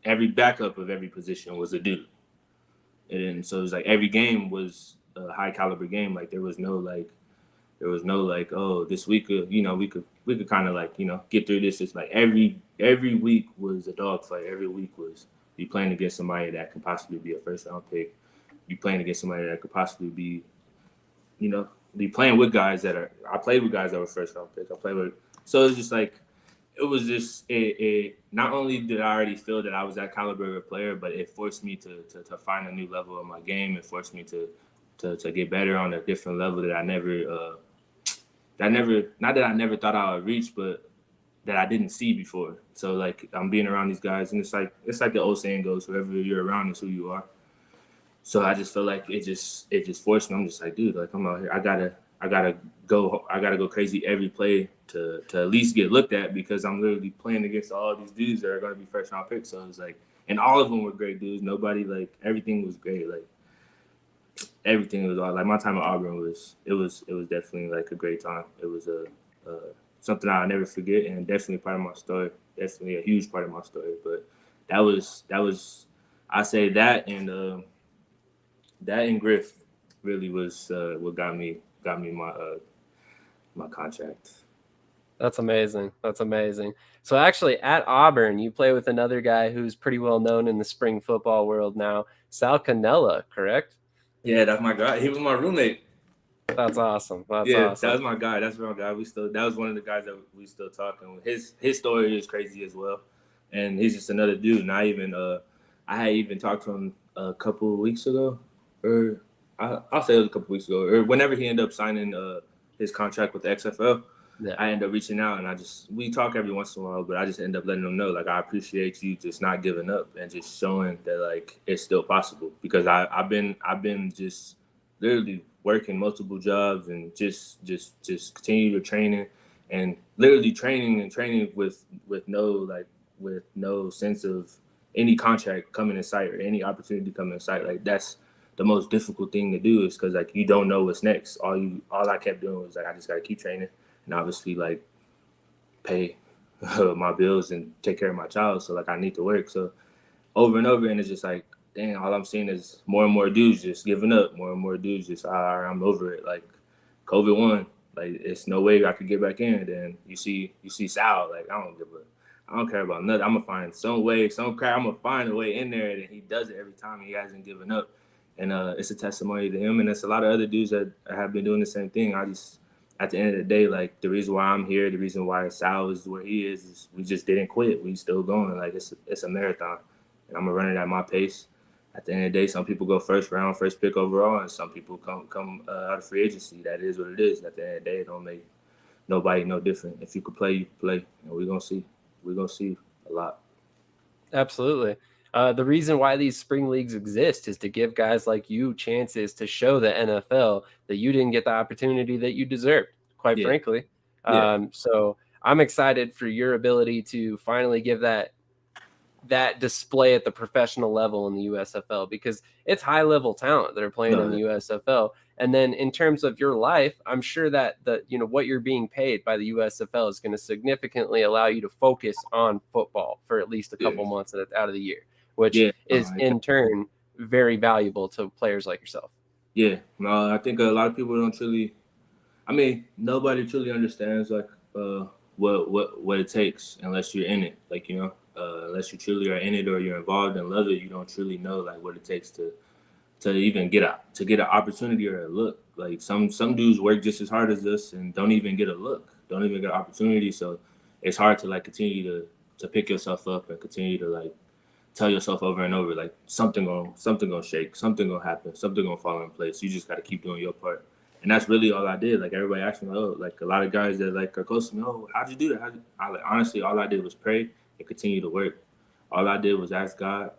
every backup of every position was a dude, and then so it was like every game was a high caliber game. Like there was no oh, this week we could kind of get through this. It's like every week was a dogfight. Every week was you playing against somebody that could possibly be a first round pick. You playing against somebody that could possibly be be playing with guys I played with guys that were first round picks. So it's just like, it was just, not only did I already feel that I was that caliber of a player, but it forced me to find a new level of my game. It forced me to get better on a different level that not that I never thought I would reach, but that I didn't see before. So like I'm being around these guys and it's like the old saying goes, whoever you're around is who you are. So I just feel like it just forced me. I'm just like, dude, like I'm out here. I gotta go crazy every play to at least get looked at, because I'm literally playing against all these dudes that are gonna be first round picks. So it's like, and all of them were great dudes. Nobody, like, everything was great. Like everything was all, like, my time at Auburn was definitely like a great time. It was something I'll never forget, and definitely part of my story. Definitely a huge part of my story. But that was I say that and Griff really was what got me my contract. That's amazing. That's amazing. So actually, at Auburn, you play with another guy who's pretty well known in the spring football world now, Sal Cannella, correct? Yeah, that's my guy. He was my roommate. That's awesome. That's Yeah, awesome. that was my guy. That's my guy. That was one of the guys that we still talking with. His story is crazy as well, and he's just another dude. And I had even talked to him a couple of weeks ago, or I'll say it was a couple of weeks ago, or whenever he ended up signing his contract with the XFL. Yeah. I end up reaching out, and we talk every once in a while, but I just end up letting them know, like, I appreciate you just not giving up and just showing that, like, it's still possible, because I've been just literally working multiple jobs and just continue to training and literally training with no sense of any contract coming in sight or any opportunity coming in sight. Like, that's the most difficult thing to do, is because, like, you don't know what's next. All I kept doing was, like, I just got to keep training and obviously, like, pay my bills and take care of my child. So, like, I need to work. So over and over, and it's just like, dang, all I'm seeing is more and more dudes just giving up. More and more dudes just, all right, I'm over it. Like, COVID won. Like, it's no way I could get back in. Then you see Sal. Like, I don't care about nothing. I'm gonna find some way, I'm gonna find a way in there, and he does it every time. He hasn't given up, and it's a testimony to him. And it's a lot of other dudes that have been doing the same thing. At the end of the day, like, the reason why I'm here, the reason why Sal is where he is we just didn't quit. We still going. Like, it's a marathon, and I'm gonna run it at my pace. At the end of the day, some people go first round, first pick overall, and some people come out of free agency. That is what it is. At the end of the day, it don't make nobody no different. If you could play, you can play, and we're gonna see a lot. Absolutely. The reason why these spring leagues exist is to give guys like you chances to show the NFL that you didn't get the opportunity that you deserved, quite frankly. So I'm excited for your ability to finally give that display at the professional level in the USFL, because it's high level talent that are playing in the USFL. And then in terms of your life, I'm sure that what you're being paid by the USFL is going to significantly allow you to focus on football for at least a couple months out of the year, which is in turn very valuable to players like yourself. Yeah, no, I think a lot of people don't truly. I mean, nobody truly understands, like, what it takes unless you're in it. Like, unless you truly are in it or you're involved and love it, you don't truly know, like, what it takes to even get an opportunity or a look. Like, some dudes work just as hard as us and don't even get a look, don't even get an opportunity. So it's hard to, like, continue to pick yourself up and continue to tell yourself over and over, like something gonna shake, something gonna happen, something gonna fall in place. You just gotta keep doing your part. And that's really all I did. Like everybody asked me, oh, like a lot of guys that like are close to me, oh, how'd you do that? I like honestly, all I did was pray and continue to work. All I did was ask God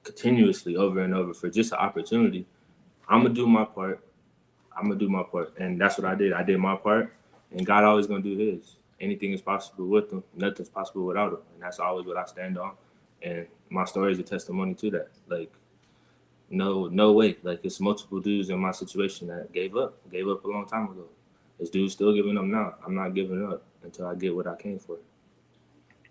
continuously over and over for just an opportunity. I'm gonna do my part. I'm gonna do my part, and that's what I did. I did my part, and God always gonna do His. Anything is possible with Him. Nothing's possible without Him, and that's always what I stand on. And my story is a testimony to that. Like, no way. Like, it's multiple dudes in my situation that gave up a long time ago. This dude's still giving up now. I'm not giving up until I get what I came for.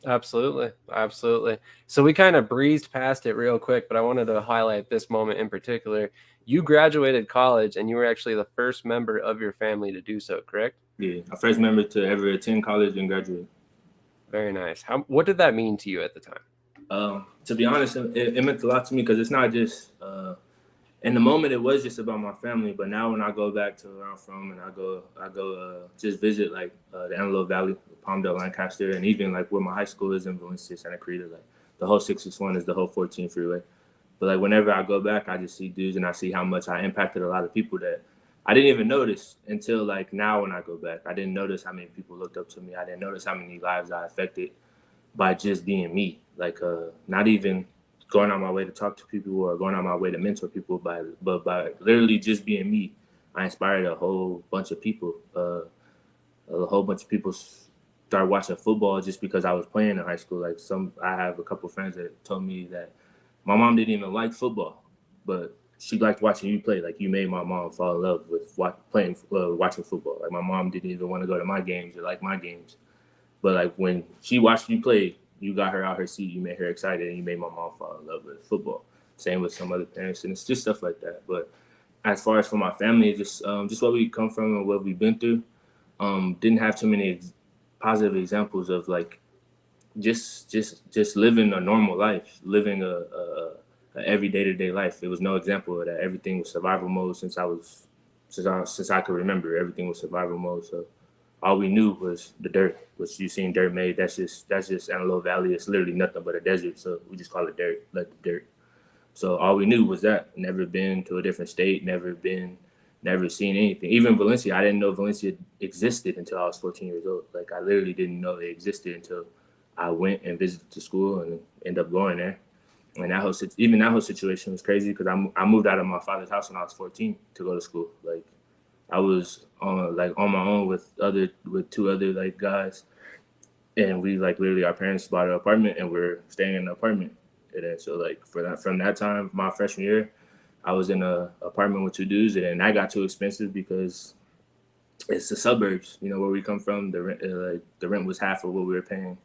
Absolutely. Absolutely. So we kind of breezed past it real quick, but I wanted to highlight this moment in particular. You graduated college and you were actually the first member of your family to do so, correct? Yeah, I first member to ever attend college and graduate. Very nice. What did that mean to you at the time? To be honest, it meant a lot to me because it's not just in the moment it was just about my family, but now when I go back to where I'm from and I go just visit like the Antelope Valley, Palmdale, Lancaster, and even like where my high school is in Valencia, Santa Cruz, like the whole 661 is the whole 14 freeway. But like whenever I go back, I just see dudes and I see how much I impacted a lot of people that I didn't even notice until like now when I go back. I didn't notice how many people looked up to me. I didn't notice how many lives I affected by just being me. Like not even going on my way to talk to people or going on my way to mentor people, but by literally just being me, I inspired a whole bunch of people. A whole bunch of people started watching football just because I was playing in high school. Like I have a couple friends that told me that my mom didn't even like football, but she liked watching you play. Like you made my mom fall in love with watching football. Like my mom didn't even want to go to my games or like my games. But like when she watched you play, you got her out her seat, you made her excited, and you made my mom fall in love with football. Same with some other parents, and it's just stuff like that. But as far as for my family, just what we come from and what we've been through, didn't have too many positive examples of like just living a normal life, living a every day-to-day life. It was no example of that. Everything was survival mode since I could remember. Everything was survival mode. So all we knew was the dirt, which you seen dirt made. That's just Antelope Valley. It's literally nothing but a desert. So we just call it dirt, like the dirt. So all we knew was that. Never been to a different state, never seen anything. Even Valencia, I didn't know Valencia existed until I was 14 years old. Like I literally didn't know it existed until I went and visited the school and ended up going there. And that whole situation was crazy because I moved out of my father's house when I was 14 to go to school. Like I was on my own with two other like guys, and we like literally our parents bought an apartment and we're staying in an apartment. And then so like from that time, my freshman year, I was in an apartment with two dudes, and then that got too expensive because it's the suburbs, where we come from. The rent was half of what we were paying.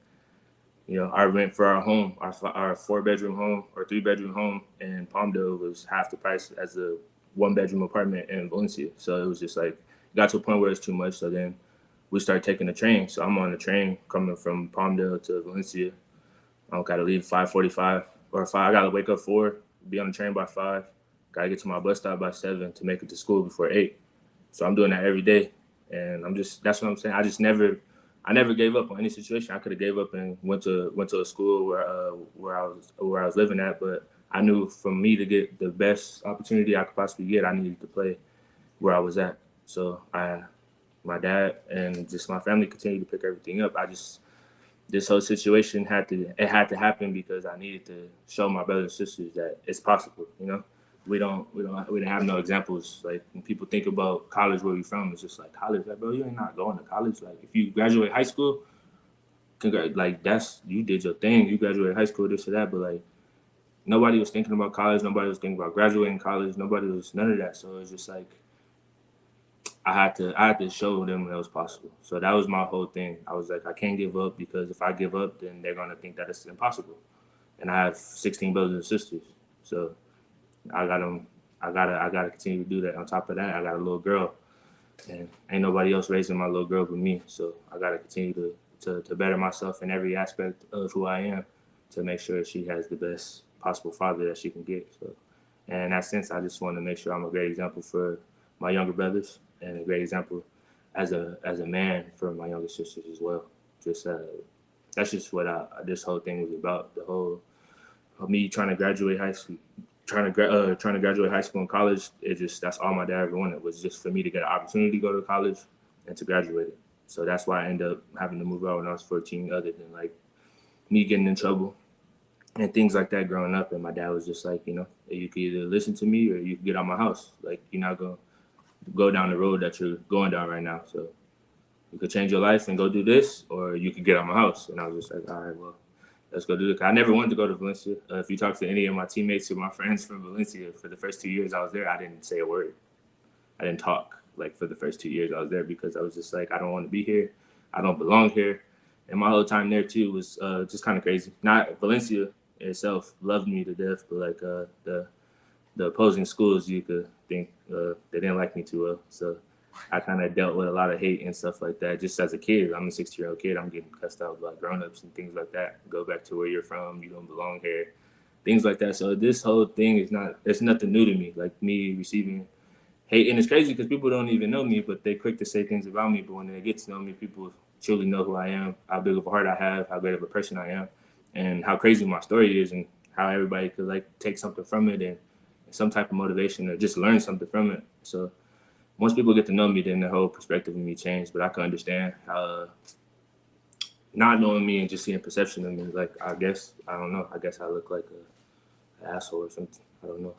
Our rent for our home, our 4-bedroom home or 3-bedroom home in Palmdale was half the price as a 1-bedroom apartment in Valencia. So it was just like, got to a point where it's too much. So then we started taking the train. So I'm on the train coming from Palmdale to Valencia. I got to leave 5:45 or 5. I got to wake up 4, be on the train by 5. Got to get to my bus stop by 7 to make it to school before 8. So I'm doing that every day. And that's what I'm saying. I never gave up on any situation. I could have gave up and went to a school where I was living at, but I knew for me to get the best opportunity I could possibly get, I needed to play where I was at. So my dad and just my family continued to pick everything up. This whole situation had to happen because I needed to show my brothers and sisters that it's possible. We didn't have no examples. Like when people think about college, where we from, it's just like college. Like, bro, you ain't not going to college. Like if you graduate high school, like you did your thing. You graduated high school, this or that. But like nobody was thinking about college. Nobody was thinking about graduating college. Nobody was none of that. So it's just like I had to show them that it was possible. So that was my whole thing. I was like, I can't give up because if I give up, then they're gonna think that it's impossible. And I have 16 brothers and sisters. So I gotta continue to do that. On top of that, I got a little girl, and ain't nobody else raising my little girl but me. So I gotta continue to better myself in every aspect of who I am to make sure she has the best possible father that she can get. So, and in that sense, I just want to make sure I'm a great example for my younger brothers and a great example as a man for my younger sisters as well. Just that's just what this whole thing was about. The whole me trying to graduate high school, trying to graduate high school and college. That's all my dad ever wanted, was just for me to get an opportunity to go to college and to graduate it. So that's why I ended up having to move out when I was 14, other than like me getting in trouble and things like that growing up. And my dad was just like, you can either listen to me or you can get out my house. Like, you're not going to go down the road that you're going down right now. So you could change your life and go do this, or you could get out my house. And I was just like, all right, well, let's go do it. I never wanted to go to Valencia. If you talk to any of my teammates or my friends from Valencia, for the first 2 years I was there, I didn't say a word. I didn't talk, like, for the first 2 years I was there, because I was just like, I don't want to be here. I don't belong here. And my whole time there, too, was just kind of crazy. Not Valencia itself loved me to death, but, like, the opposing schools, you could think they didn't like me too well. So I kind of dealt with a lot of hate and stuff like that just as a kid. I'm a 16-year-old kid. I'm getting cussed out by grown-ups and things like that. Go back to where you're from. You don't belong here. Things like that. So this whole thing it's nothing new to me, like me receiving hate. And it's crazy because people don't even know me, but they're quick to say things about me. But when they get to know me, people truly know who I am, how big of a heart I have, how great of a person I am, and how crazy my story is, and how everybody could like take something from it and some type of motivation or just learn something from it. So once people get to know me, then the whole perspective of me changed. But I can understand how not knowing me and just seeing perception of me, like, I guess I look like an asshole or something. I don't know.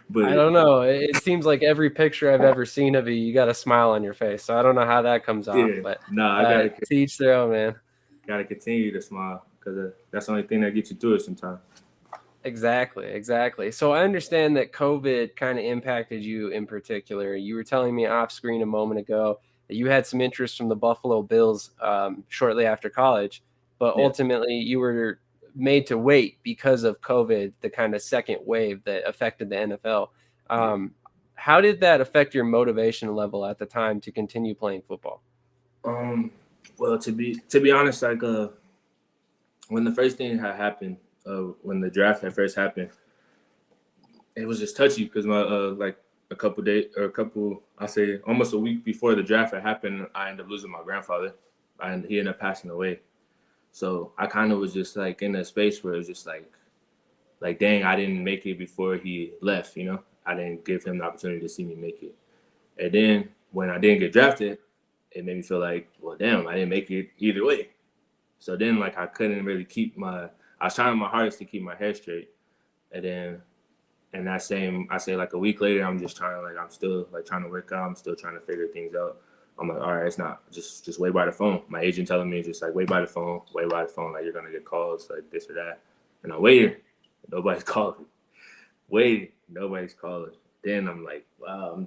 But I don't know. It seems like every picture I've ever seen of you, you got a smile on your face. So I don't know how that comes off, but I gotta to each their own, man. Gotta continue to smile, because that's the only thing that gets you through it sometimes. Exactly. So I understand that COVID kind of impacted you in particular. You were telling me off screen a moment ago that you had some interest from the Buffalo Bills shortly after college, but Yeah. ultimately you were made to wait because of COVID, the kind of second wave that affected the NFL. How did that affect your motivation level at the time to continue playing football? Well, to be honest, like when the first thing had happened, when the draft had first happened, it was just touchy because my like I say almost a week before the draft had happened, I ended up losing my grandfather, and he ended up passing away. So I kind of was just like in a space where it was just like dang, I didn't make it before he left. I didn't give him the opportunity to see me make it. And then when I didn't get drafted, it made me feel like, well, damn, I didn't make it either way. So then, like, I couldn't really I was trying my hardest to keep my head straight. And then, I say like a week later, I'm still like trying to work out. I'm still trying to figure things out. I'm like, all right, it's not just wait by the phone. My agent telling me just like, wait by the phone. Like, you're going to get calls like this or that. And I'm waiting. Nobody's calling. Waiting. Nobody's calling. Then I'm like, wow,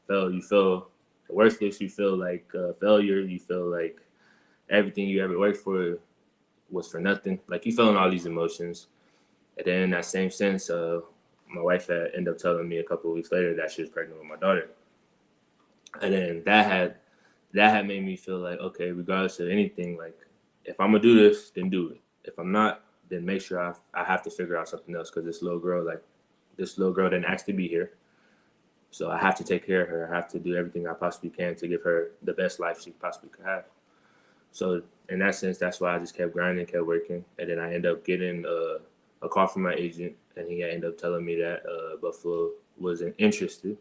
you feel worthless. You feel like failure. You feel like everything you ever worked for was for nothing. Like, you feeling all these emotions. And then in that same sense, my wife had ended up telling me a couple of weeks later that she was pregnant with my daughter. And then that had made me feel like, okay, regardless of anything, like, if I'm gonna do this, then do it. If I'm not, then make sure I have to figure out something else, because this little girl didn't ask to be here. So I have to take care of her. I have to do everything I possibly can to give her the best life she possibly could have. So in that sense, that's why I just kept grinding, kept working. And then I ended up getting a call from my agent, and he ended up telling me that Buffalo wasn't interested.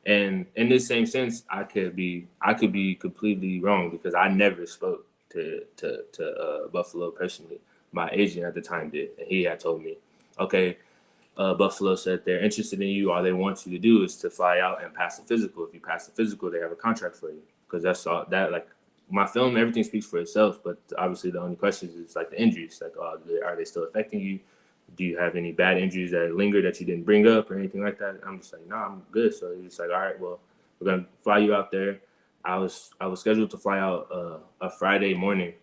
And in this same sense, I could be completely wrong, because I never spoke to Buffalo personally. My agent at the time did, and he had told me, okay, Buffalo said they're interested in you. All they want you to do is to fly out and pass the physical. If you pass the physical, they have a contract for you. Because that's all that, like, my film, everything speaks for itself. But obviously, the only question is like the injuries. Like, are they still affecting you? Do you have any bad injuries that linger that you didn't bring up or anything like that? I'm just like, nah, I'm good. So he's just like, all right, well, we're gonna fly you out there. I was scheduled to fly out a Friday morning,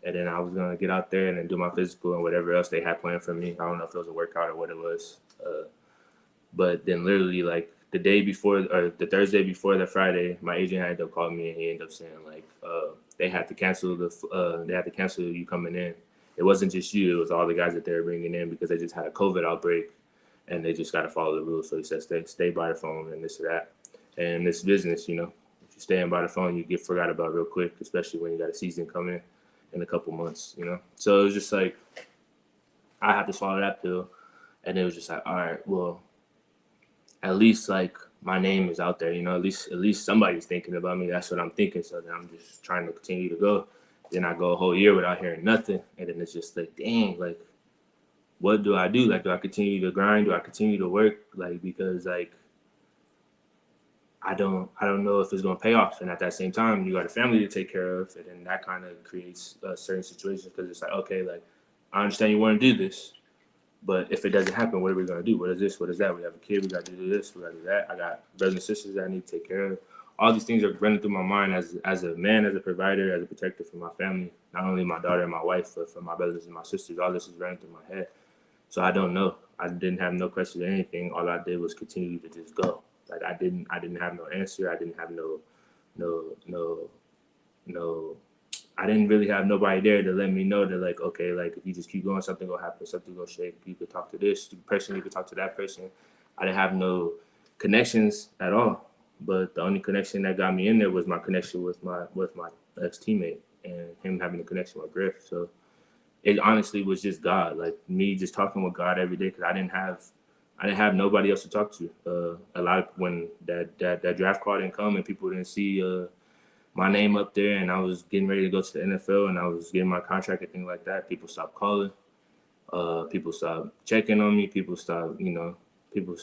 and then I was gonna get out there and then do my physical and whatever else they had planned for me. I don't know if it was a workout or what it was, but then literally like the day before, or the Thursday before the Friday, my agent ended up calling me, and he ended up saying like they had to cancel you coming in. It wasn't just you; it was all the guys that they were bringing in, because they just had a COVID outbreak, and they just got to follow the rules. So he said, stay by the phone and this or that. And this business, if you're staying by the phone, you get forgot about real quick, especially when you got a season coming in a couple months. So it was just like, I had to swallow that pill. And it was just like, all right, well, at least like my name is out there, you know, at least somebody's thinking about me. That's what I'm thinking. So then I'm just trying to continue to go. Then I go a whole year without hearing nothing. And then it's just like, dang, like, what do I do? Like, do I continue to grind? Do I continue to work? Like, because like I don't know if it's gonna pay off. And at that same time, you got a family to take care of, and then that kind of creates certain situations because it's like, okay, like I understand you want to do this, but if it doesn't happen, what are we gonna do? What is this? What is that? We have a kid. We got to do this. We got to do that. I got brothers and sisters that I need to take care of. All these things are running through my mind as a man, as a provider, as a protector for my family. Not only my daughter and my wife, but for my brothers and my sisters. All this is running through my head. So I don't know. I didn't have no questions or anything. All I did was continue to just go. Like I didn't have no answer. I didn't have no I didn't really have nobody there to let me know that like, okay, like if you just keep going, something will happen, something will shake. You could talk to this person, you could talk to that person. I didn't have no connections at all. But the only connection that got me in there was my connection with my ex teammate and him having a connection with Griff. So it honestly was just God, like me just talking with God every day because I didn't have nobody else to talk to. A lot of when that draft card didn't come and people didn't see my name up there, and I was getting ready to go to the NFL, and I was getting my contract and things like that. People stopped calling. People stopped checking on me. People stopped, you know, people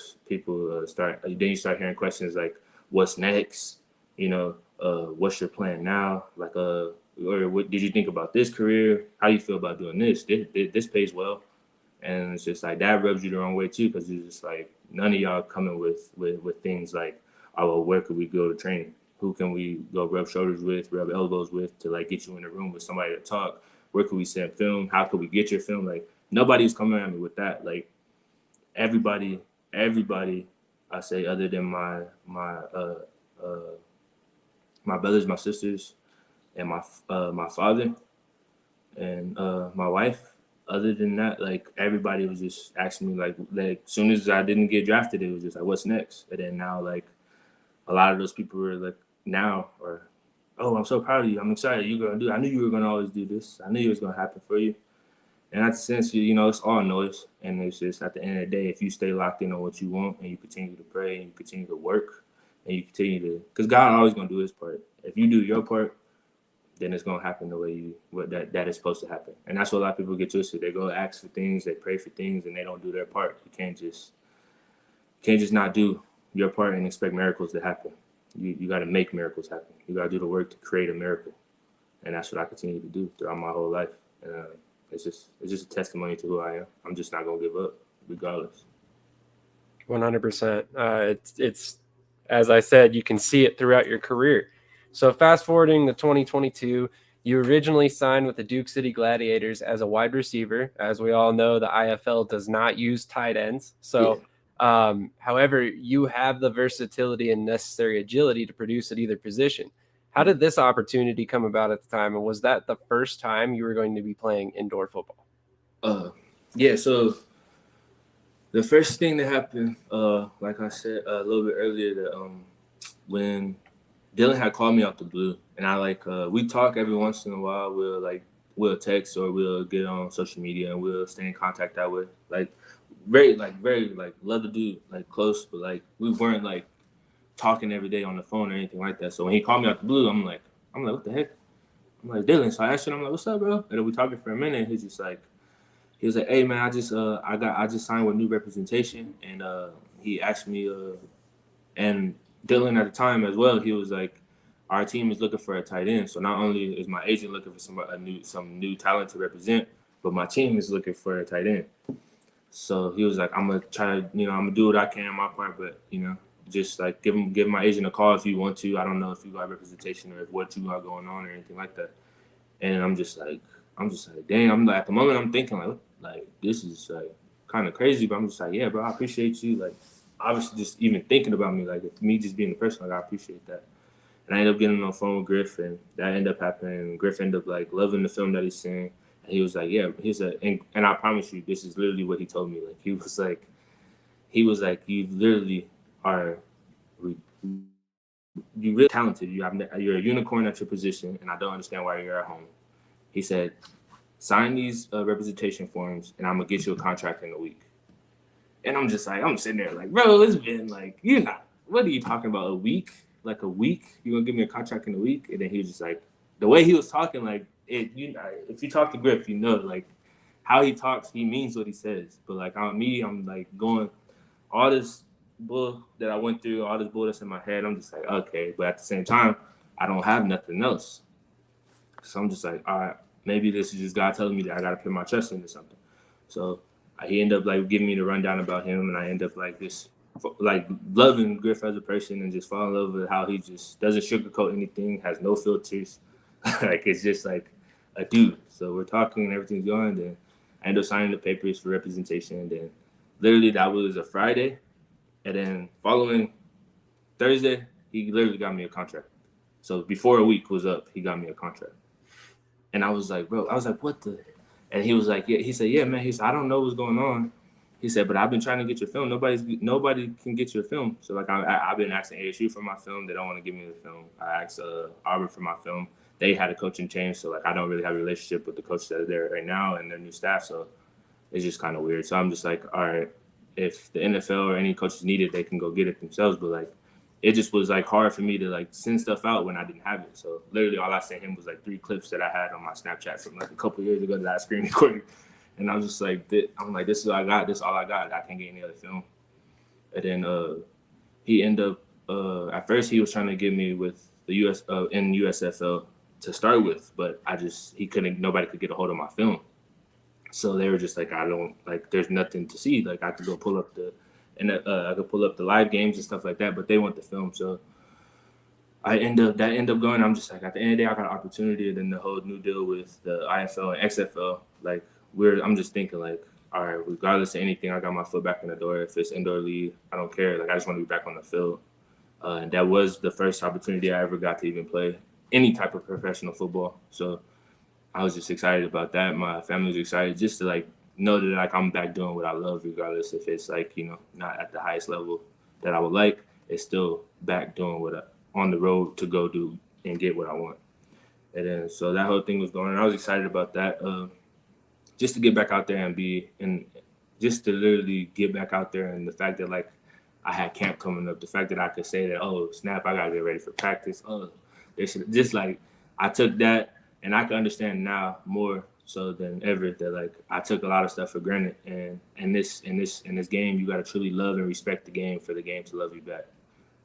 start. Then you start hearing questions like, "What's next?" You know, "What's your plan now?" Like, or what did you think about this career? How you feel about doing this? This pays well. And it's just like that rubs you the wrong way too, because it's just like none of y'all coming with things like, oh, well, where could we go to training? Who can we go rub shoulders with, rub elbows with to like get you in a room with somebody to talk? Where could we send film? How could we get your film? Like nobody's coming at me with that. Like everybody, I say other than my brothers, my sisters, and my father and my wife. Other than that, like everybody was just asking me like as soon as I didn't get drafted, it was just like, what's next? And then now like a lot of those people were like now or, oh, I'm so proud of you. I'm excited. You're gonna do it. I knew you were gonna always do this. I knew it was gonna happen for you. And that's the sense, you know, it's all noise. And it's just at the end of the day, if you stay locked in on what you want and you continue to pray and you continue to work and you continue to, because God always gonna do his part. If you do your part, then it's gonna happen the way that is supposed to happen. And that's what a lot of people get twisted. They go ask for things, they pray for things, and they don't do their part. You can't just not do your part and expect miracles to happen. You got to make miracles happen. You got to do the work to create a miracle, and that's what I continue to do throughout my whole life. And it's just a testimony to who I am. I'm just not gonna give up, regardless. 100%. It's as I said, you can see it throughout your career. So fast forwarding to 2022, you originally signed with the Duke City Gladiators as a wide receiver. As we all know, the IFL does not use tight ends. So, however, you have the versatility and necessary agility to produce at either position. How did this opportunity come about at the time? And was that the first time you were going to be playing indoor football? Yeah, so the first thing that happened, like I said a little bit earlier, that when Dylan had called me out the blue, and I we talk every once in a while. We'll text or we'll get on social media and we'll stay in contact that way. Very love the dude, like close, but like we weren't like talking every day on the phone or anything like that. So when he called me out the blue, I'm like, what the heck? I'm like, Dylan. So I asked him, I'm like, what's up, bro? And then we talking for a minute. He was like, hey man, I just signed with new representation, and he asked me and Dylan at the time as well, he was like, our team is looking for a tight end. So not only is my agent looking for some new talent to represent, but my team is looking for a tight end. So he was like, I'm gonna try to, I'm gonna do what I can on my part, but just like give my agent a call if you want to. I don't know if you got representation or if what you got going on or anything like that. And I'm just like, dang. I'm like, at the moment I'm thinking like this is like kind of crazy, but I'm just like, yeah, bro, I appreciate you. Like, obviously just even thinking about me, like me just being the person, like I appreciate that. And I ended up getting on the phone with Griff, and that ended up happening. Griff ended up like loving the film that he's seeing. And he was like, yeah, and I promise you, this is literally what he told me. Like he was like, you literally are, you really talented. You're a unicorn at your position, and I don't understand why you're at home. He said, sign these representation forms, and I'm gonna get you a contract in a week. And I'm just like, I'm sitting there like, bro, it's been like, you're not. What are you talking about? A week? Like a week? You gonna give me a contract in a week? And then he was just like, the way he was talking, like it. You know, if you talk to Griff, you know, like how he talks, he means what he says. But like on me, I'm like going all this bull that I went through, all this bull that's in my head. I'm just like, okay, but at the same time, I don't have nothing else. So I'm just like, all right, maybe this is just God telling me that I gotta put my trust into something. So he ended up like giving me the rundown about him, and I end up like just like loving Griff as a person and just fall in love with how he just doesn't sugarcoat anything, has no filters. Like it's just like a dude. So we're talking and everything's going. Then I end up signing the papers for representation. And then literally that was a Friday, and then following Thursday he literally got me a contract. So before a week was up, he got me a contract. And I was like, bro, I was like, what the? And he was like, yeah. He said, yeah, man. He said, I don't know what's going on. He said, but I've been trying to get your film. Nobody can get your film. So like, I've been asking ASU for my film. They don't want to give me the film. I asked Auburn for my film. They had a coaching change, so like, I don't really have a relationship with the coaches that are there right now and their new staff. So it's just kind of weird. So I'm just like, all right, if the NFL or any coaches need it, they can go get it themselves. But like, it just was like hard for me to like send stuff out when I didn't have it. So literally all I sent him was like 3 clips that I had on my Snapchat from like a couple years ago that I screen recorded. And I was just like, this is what I got. This is all I got. I can't get any other film. And then he ended up, at first he was trying to get me with the in USFL to start with, but nobody could get a hold of my film. So they were just like, there's nothing to see. Like I could go pull up I could pull up the live games and stuff like that, but they want the film. So that end up going. I'm just like, at the end of the day, I got an opportunity. And then the whole new deal with the IFL and XFL, like I'm just thinking like, all right, regardless of anything, I got my foot back in the door. If it's indoor league, I don't care. Like I just want to be back on the field. And that was the first opportunity I ever got to even play any type of professional football. So I was just excited about that. My family was excited just to like know that like I'm back doing what I love, regardless if it's like, you know, not at the highest level that I would like. It's still back doing on the road to go do and get what I want. And then so that whole thing was going on. I was excited about that. Just to get back out there and just to literally get back out there, and the fact that like I had camp coming up, the fact that I could say that, oh snap, I gotta get ready for practice. Just like I took that, and I can understand now more so than ever that like I took a lot of stuff for granted, and in this game you gotta truly love and respect the game for the game to love you back.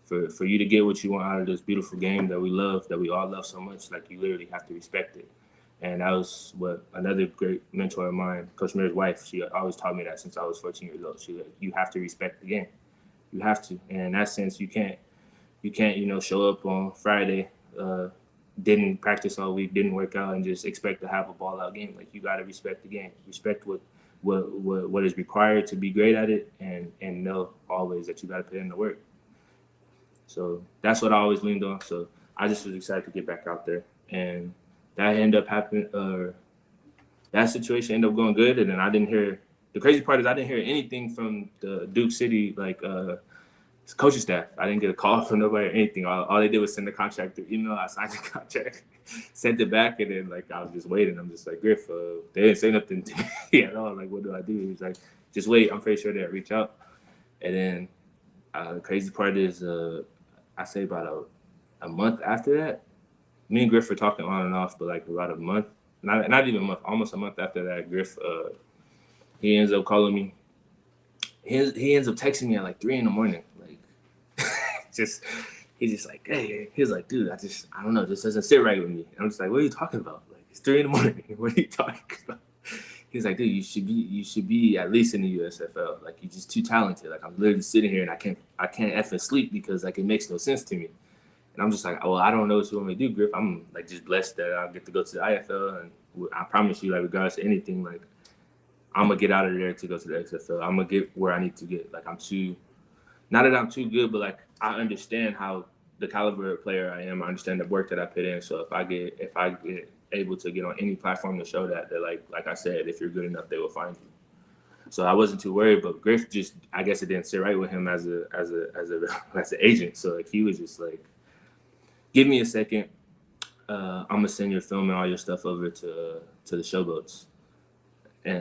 For you to get what you want out of this beautiful game that we love, that we all love so much, like you literally have to respect it. And that was what another great mentor of mine, Coach Mir's wife, she always taught me that since I was 14 years old. She like, you have to respect the game. You have to. And in that sense, you can't, you know, show up on Friday, didn't practice all week, didn't work out, and just expect to have a ball out game. Like you got to respect the game, respect what is required to be great at it, and know always that you got to put in the work. So that's what I always leaned on. So I just was excited to get back out there, and that ended up happening. That situation ended up going good, and then I didn't hear. The crazy part is I didn't hear anything from the Duke City coaching staff. I didn't get a call from nobody or anything. All they did was send the contract through email. I signed the contract, sent it back, and then like I was just waiting. I'm just like, Griff, they didn't say nothing to me at all. Like, what do I do? He was like, just wait. I'm pretty sure they'll reach out. And then the crazy part is, I say about a month after that, me and Griff were talking on and off, but like about a month, not even a month, almost a month after that, Griff, he ends up calling me. He ends up texting me at like 3 a.m. Like, he's just like, hey, he's like, dude, I don't know, this doesn't sit right with me. And I'm just like, what are you talking about? Like, it's 3 a.m. What are you talking about? He's like, dude, you should be at least in the USFL. Like, you're just too talented. Like, I'm literally sitting here and I can't effing sleep because like it makes no sense to me. And I'm just like, well, I don't know what you want me to do, Griff. I'm like just blessed that I'll get to go to the IFL, and I promise you, like regardless of anything, like I'm gonna get out of there to go to the XFL. I'm gonna get where I need to get. Like not that I'm too good, but like I understand how the caliber of player I am. I understand the work that I put in. So if I get able to get on any platform to show that like I said, if you're good enough, they will find you. So I wasn't too worried, but Griff just, I guess it didn't sit right with him as an agent. So like he was just like, give me a second. I'm gonna send your film and all your stuff over to the Showboats,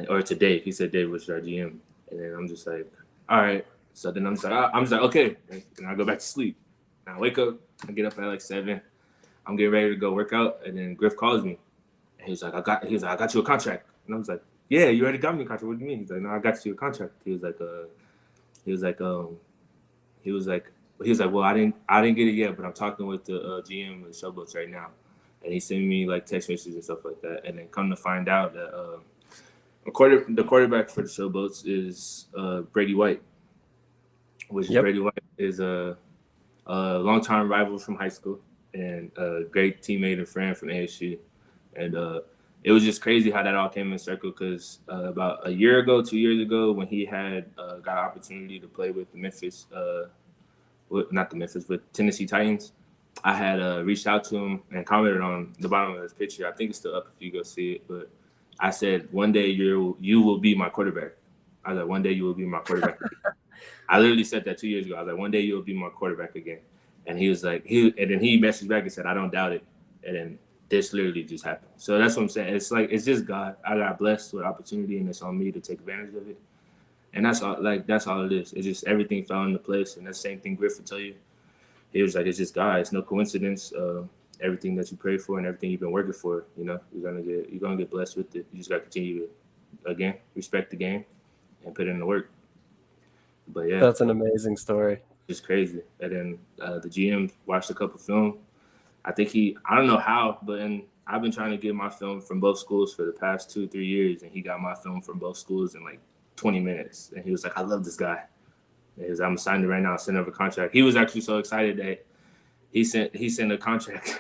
or to Dave. He said Dave was our GM, and then I'm just like, all right. So then I'm just like, okay, and I go back to sleep. And I wake up, I get up at like 7. I'm getting ready to go work out, and then Griff calls me, and he's like, I got you a contract, and I was like, yeah, you already got me a contract. What do you mean? He's like, no, I got you a contract. He was like, well, I didn't get it yet, but I'm talking with the GM of the Showboats right now, and he sent me like text messages and stuff like that, and then come to find out that the quarterback for the Showboats is Brady White, which is Brady White is a longtime rival from high school and a great teammate and friend from ASU, and it was just crazy how that all came in circle because about 2 years ago, when he had got an opportunity to play with the Memphis, with Tennessee Titans, I had reached out to him and commented on the bottom of his picture. I think it's still up if you go see it, but I said, one day you will be my quarterback. I was like, one day you will be my quarterback. I literally said that 2 years ago. I was like, one day you'll be my quarterback again. And he was like, and then he messaged back and said, I don't doubt it. And then this literally just happened. So that's what I'm saying. It's like, it's just God. I got blessed with opportunity, and it's on me to take advantage of it. And that's all it is. It's just everything fell into place. And that's the same thing Griff would tell you. He was like, it's just God. It's no coincidence. Everything that you pray for and everything you've been working for, you're gonna get blessed with it. You just gotta continue to, again, respect the game and put in the work. But yeah, that's an amazing story. It's crazy. And then the GM watched a couple film. I think I don't know how, but I've been trying to get my film from both schools for the past 2-3 years, and he got my film from both schools in like 20 minutes. And he was like, I love this guy. I'm signed it right now, send over a contract. He was actually so excited that he sent a contract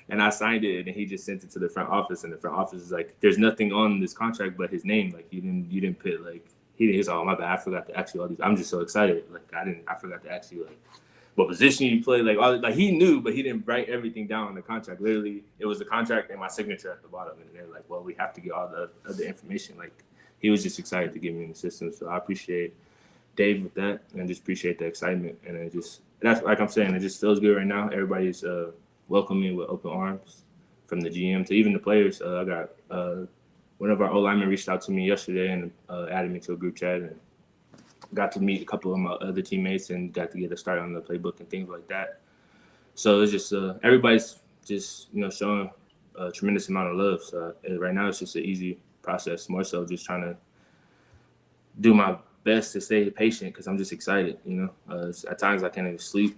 and I signed it, and he just sent it to the front office, and the front office is like, there's nothing on this contract but his name. Like you didn't put like, he's oh my bad, I forgot to ask you all these. I'm just so excited. Like I forgot to ask you like what position you play. Like he knew, but he didn't write everything down on the contract. Literally, it was the contract and my signature at the bottom, and they're like, well, we have to get all the other information. Like he was just excited to get me in the system. So I appreciate Dave with that, and just appreciate the excitement. And that's like I'm saying, it just feels good right now. Everybody's welcoming with open arms, from the GM to even the players. I got one of our O-linemen reached out to me yesterday and added me to a group chat, and got to meet a couple of my other teammates and got to get a start on the playbook and things like that. So it's just everybody's just showing a tremendous amount of love. So right now it's just an easy process, more so just trying to do my best to stay patient because I'm just excited. At times I can't even sleep.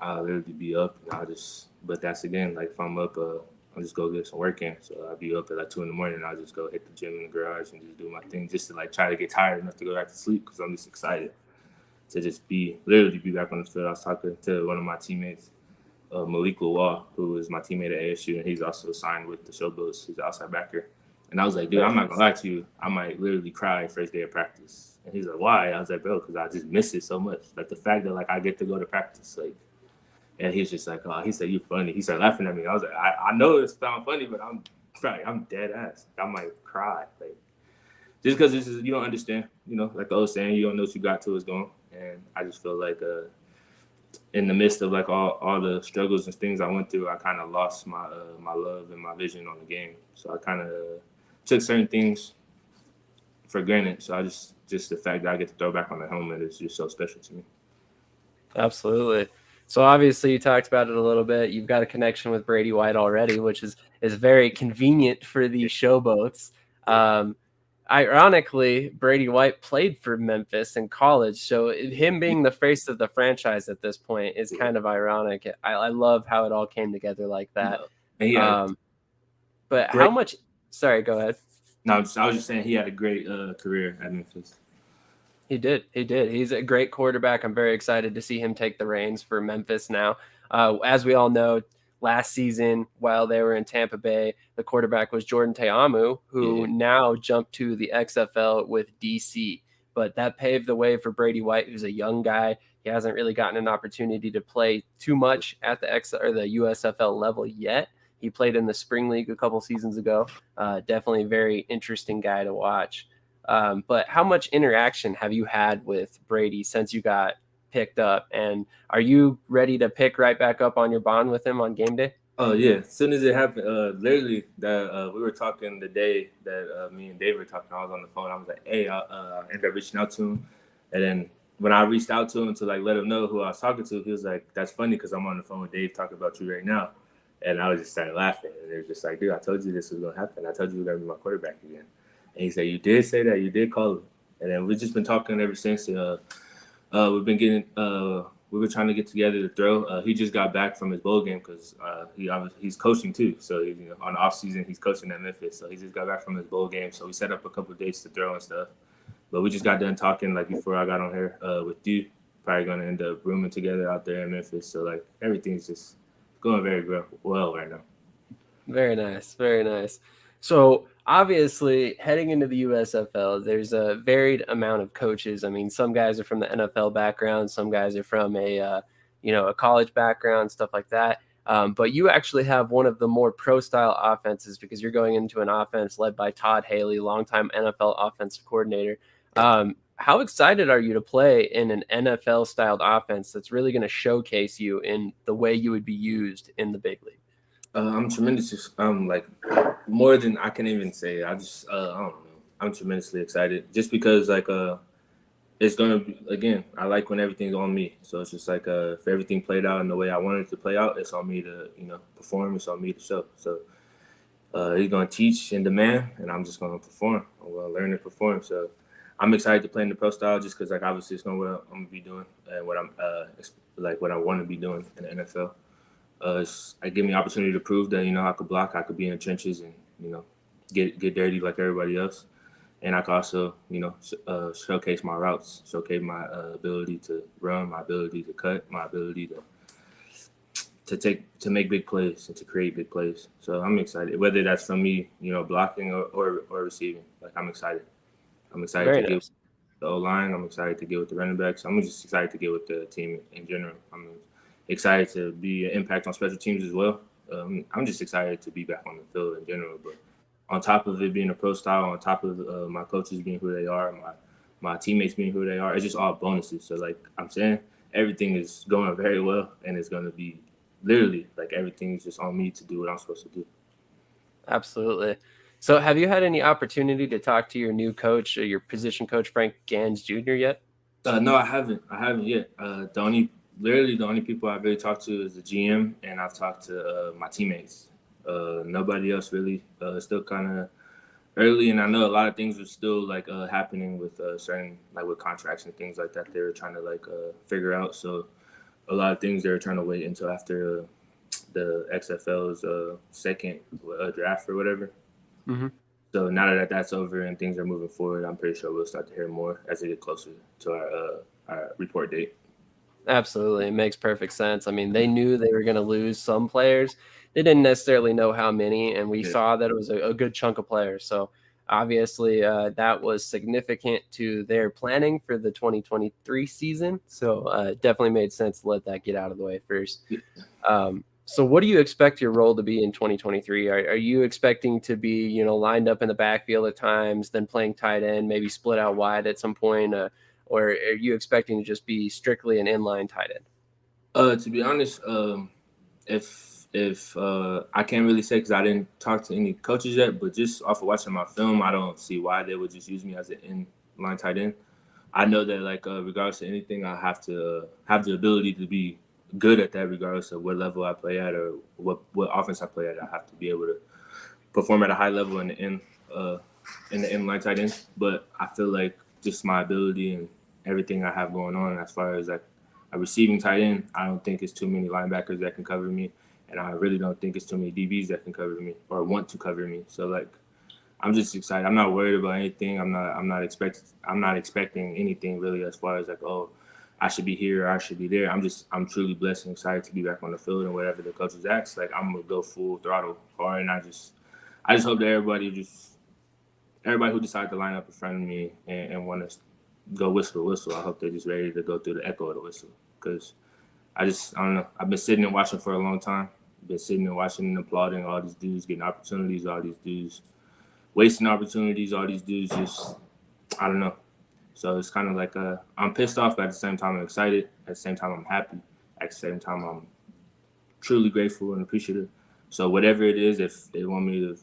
I'll literally be up, and but that's again, like if I'm up, I'll just go get some work in. So I'll be up at like 2 a.m. and I'll just go hit the gym in the garage and just do my thing, just to like try to get tired enough to go back to sleep because I'm just excited to just literally be back on the field. I was talking to one of my teammates, Malik Lawal, who is my teammate at ASU, and he's also signed with the Showboats. He's an outside backer. And I was like, dude, I'm not gonna lie to you, I might literally cry first day of practice. And he's like, why? I was like, bro, because I just miss it so much. Like the fact that like I get to go to practice, like. And he's just like, oh, he said, you funny. He started laughing at me. I was like, I know it sounds funny, but I'm dead ass. I might cry. Like, just because you don't understand, like the old saying, you don't know what you got till it's gone. And I just feel like in the midst of like all the struggles and things I went through, I kind of lost my love and my vision on the game. So I kind of took certain things for granted. So I just the fact that I get to throw back on the helmet is just so special to me. Absolutely. So obviously you talked about it a little bit. You've got a connection with Brady White already, which is very convenient for these Showboats. Ironically, Brady White played for Memphis in college, so him being the face of the franchise at this point is kind of ironic. I love how it all came together like that. But how much? Sorry, go ahead. No, I was just saying he had a great career at Memphis. He did. He's a great quarterback. I'm very excited to see him take the reins for Memphis now. As we all know, last season, while they were in Tampa Bay, the quarterback was Jordan Te'amu, who now jumped to the XFL with DC. But that paved the way for Brady White, who's a young guy. He hasn't really gotten an opportunity to play too much at the USFL level yet. He played in the spring league a couple seasons ago. Definitely a very interesting guy to watch. But how much interaction have you had with Brady since you got picked up? And are you ready to pick right back up on your bond with him on game day? Oh yeah, as soon as it happened, literally that we were talking the day that me and Dave were talking. I was on the phone. I was like, "Hey," I ended up reaching out to him, and then when I reached out to him to like let him know who I was talking to, he was like, "That's funny because I'm on the phone with Dave talking about you right now," and I was just started laughing. And they were just like, "Dude, I told you this was gonna happen. I told you you were gonna be my quarterback again." And he said, "You did say that. You did call him." And then we've just been talking ever since. We've been getting. We were trying to get together to throw. He just got back from his bowl game because he's coaching too. So on the off season, he's coaching at Memphis. So he just got back from his bowl game. So we set up a couple of dates to throw and stuff. But we just got done talking like before I got on here with you. Probably gonna end up rooming together out there in Memphis. So like everything's just going very well right now. Very nice. Very nice. So obviously, heading into the USFL, there's a varied amount of coaches. I mean, some guys are from the NFL background, some guys are from a college background, stuff like that. But you actually have one of the more pro style offenses because you're going into an offense led by Todd Haley, longtime NFL offensive coordinator. How excited are you to play in an NFL styled offense that's really going to showcase you in the way you would be used in the big league? I'm tremendous. I'm like more than I can even say. I don't know. I'm tremendously excited just because it's gonna be again. I like when everything's on me. So it's just like if everything played out in the way I wanted it to play out, it's on me to perform. It's on me to show. So he's gonna teach and demand, and I'm just gonna perform. I'm gonna learn and perform. So I'm excited to play in the pro style just because like obviously it's gonna what I'm gonna be doing and what I'm like what I want to be doing in the NFL. It gave me opportunity to prove that I could block, I could be in the trenches, and get dirty like everybody else, and I could also showcase my routes, showcase my ability to run, my ability to cut, my ability to make big plays and to create big plays. So I'm excited, whether that's from me, blocking or receiving. Like I'm excited. I'm excited Very to get with nice. the O line. I'm excited to get with the running backs. I'm just excited to get with the team in general. I'm excited to be an impact on special teams as well. I'm just excited to be back on the field in general. But on top of it being a pro style, on top of my coaches being who they are, my teammates being who they are, it's just all bonuses. So like I'm saying, everything is going very well, and it's going to be literally like everything is just on me to do what I'm supposed to do. Absolutely. So, have you had any opportunity to talk to your new coach, or your position coach, Frank Gans Jr. yet? No, I haven't. I haven't yet. The only people I've really talked to is the GM, and I've talked to my teammates. Nobody else really. Still kind of early, and I know a lot of things are still like happening with certain like with contracts and things like that. They were trying to like figure out. So a lot of things they were trying to wait until after the XFL's second draft or whatever. Mm-hmm. So now that that's over and things are moving forward, I'm pretty sure we'll start to hear more as we get closer to our report date. Absolutely. It makes perfect sense. I mean, they knew they were going to lose some players. They didn't necessarily know how many, and we Yeah. saw that it was a good chunk of players. So, obviously, that was significant to their planning for the 2023 season. So, definitely made sense to let that get out of the way first. So what do you expect your role to be in 2023? Are you expecting to be, lined up in the backfield at times, then playing tight end, maybe split out wide at some point, or are you expecting to just be strictly an inline tight end? To be honest, if I can't really say because I didn't talk to any coaches yet, but just off of watching my film, I don't see why they would just use me as an inline tight end. I know that like regardless of anything, I have to have the ability to be good at that, regardless of what level I play at or what offense I play at. I have to be able to perform at a high level in the inline tight end. But I feel like just my ability and everything I have going on as far as like a receiving tight end, I don't think it's too many linebackers that can cover me, and I really don't think it's too many DBs that can cover me or want to cover me. So like I'm just excited. I'm not worried about anything. I'm not expecting anything really as far as like, oh, I should be here or I should be there. I'm truly blessed and excited to be back on the field, and whatever the coaches ask, like I'm gonna go full throttle hard, and I just hope that everybody who decides to line up in front of me and want to go whistle to whistle, I hope they're just ready to go through the echo of the whistle. Because I don't know. I've been sitting and watching for a long time. Been sitting and watching and applauding all these dudes getting opportunities, all these dudes wasting opportunities, all these dudes just, I don't know. So it's kind of like I'm pissed off, but at the same time I'm excited. At the same time I'm happy. At the same time I'm truly grateful and appreciative. So whatever it is, if they want me to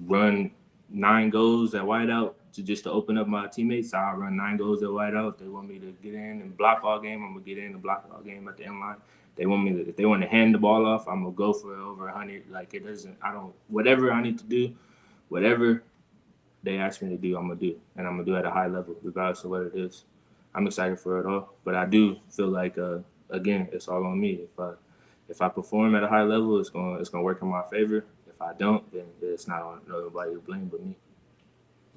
run 9 goals at wideout to open up my teammates, I'll run 9 goals at wideout. If they want me to get in and block all game, I'm gonna get in and block all game at the end line. If they want to hand the ball off, I'm gonna go for over 100. Like it doesn't. I don't. Whatever I need to do, whatever they ask me to do, I'm gonna do, and I'm gonna do it at a high level, regardless of what it is. I'm excited for it all, but I do feel like again, it's all on me. If I perform at a high level, it's gonna work in my favor. If I don't, then it's not on nobody to blame but me.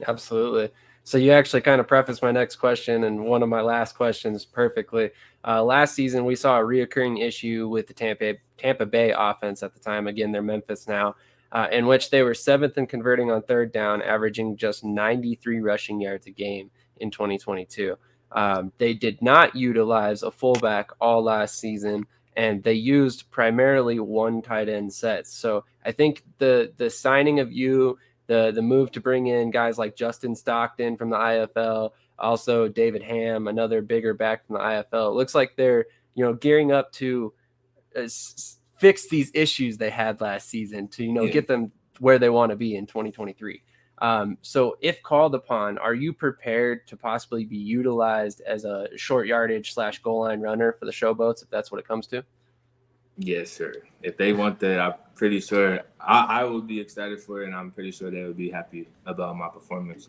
Absolutely. So you actually kind of prefaced my next question and one of my last questions perfectly. Last season, we saw a reoccurring issue with the Tampa Bay offense at the time. Again, they're Memphis now, in which they were 7th in converting on third down, averaging just 93 rushing yards a game in 2022. They did not utilize a fullback all last season, and they used primarily one tight end sets. So I think the signing of you, the move to bring in guys like Justin Stockton from the IFL, also David Ham, another bigger back from the IFL. It looks like they're gearing up to fix these issues they had last season to get them where they want to be in 2023. So if called upon, are you prepared to possibly be utilized as a short yardage / goal line runner for the Showboats if that's what it comes to? Yes, sir. If they want that, I'm pretty sure I would be excited for it, and I'm pretty sure they would be happy about my performance.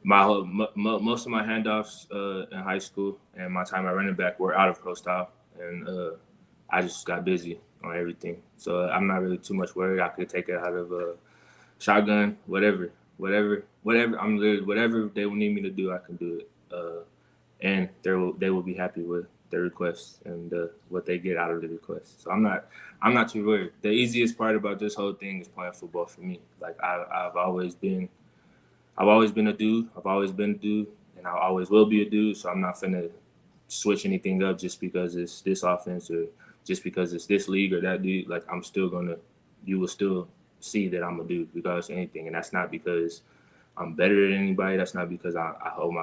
Most of my handoffs in high school and my time at running back were out of pro style, and I just got busy on everything. So I'm not really too much worried. I could take it out of a shotgun, whatever. I'm literally whatever they will need me to do, I can do it. And they will be happy with their requests and what they get out of the request. So I'm not too worried. The easiest part about this whole thing is playing football for me. Like I've always been a dude. I've always been a dude, and I always will be a dude. So I'm not finna switch anything up just because it's this offense or just because it's this league or that dude. Like you will still see that I'm a dude regardless of anything, and that's not because I'm better than anybody. That's not because I hold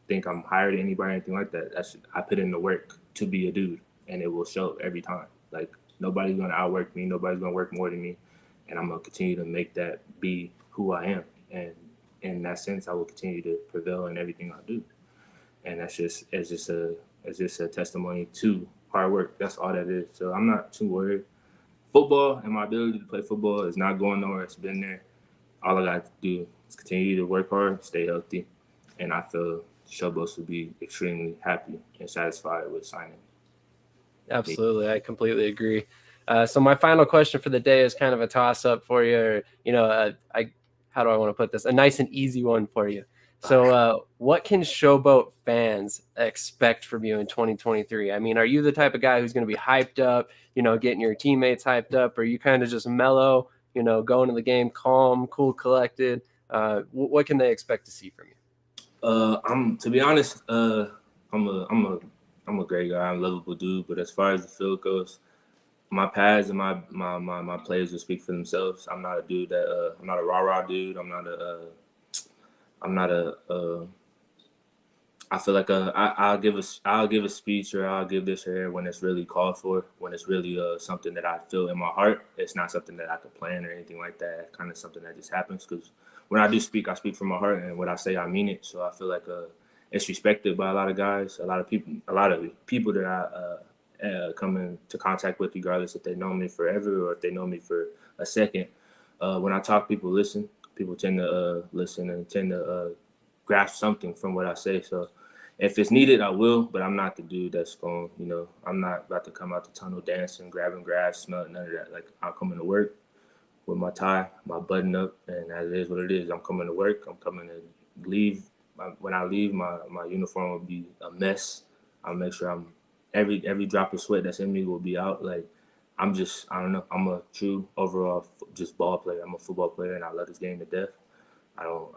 think I'm higher than anybody or anything like that. I put in the work to be a dude, and it will show every time. Like nobody's gonna outwork me. Nobody's gonna work more than me, and I'm gonna continue to make that be who I am. And in that sense, I will continue to prevail in everything I do. And it's just a testimony to hard work. That's all that is. So I'm not too worried. Football and my ability to play football is not going nowhere. It's been there. All I got to do is continue to work hard, stay healthy, and I feel Showboats would be extremely happy and satisfied with signing. Absolutely. I completely agree. So my final question for the day is kind of a toss up for you, or, how do I want to put this? A nice and easy one for you. So what can Showboat fans expect from you in 2023? I mean, are you the type of guy who's going to be hyped up, getting your teammates hyped up? Or are you kind of just mellow, going to the game calm, cool, collected? What can they expect to see from you? To be honest, I'm a great guy. I'm a lovable dude. But as far as the field goes, my pads and my plays will speak for themselves. I'm not a dude that I'm not a rah-rah dude. I feel like I'll give a speech or I'll give this or that when it's really called for, when it's really something that I feel in my heart. It's not something that I can plan or anything like that. It's kind of something that just happens because when I do speak, I speak from my heart, and what I say, I mean it. So I feel like it's respected by a lot of guys, a lot of people that I come into contact with, regardless if they know me forever or if they know me for a second. When I talk, people listen. People tend to listen and tend to grasp something from what I say. So if it's needed, I will, but I'm not the dude that's going, I'm not about to come out the tunnel dancing, grabbing grass, none of that. Like, I'll come into work with my tie, my button up, and as it is what it is. I'm coming to work. I'm coming to leave. When I leave, my uniform will be a mess. I'll make sure every drop of sweat that's in me will be out. Like, I don't know. I'm a true overall just ball player. I'm a football player, and I love this game to death. I don't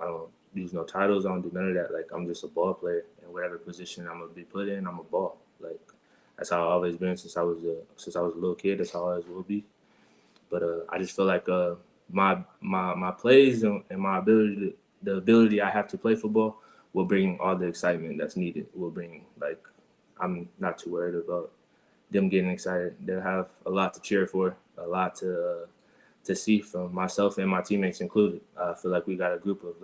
use no titles. I don't do none of that. Like, I'm just a ball player, and whatever position I'm gonna be put in, I'm a ball. Like, that's how I've always been since I was a little kid. That's how I always will be. But I just feel like my plays and my the ability I have to play football will bring all the excitement that's needed. I'm not too worried about them getting excited. They'll have a lot to cheer for, a lot to see from myself and my teammates included. I feel like we got a group of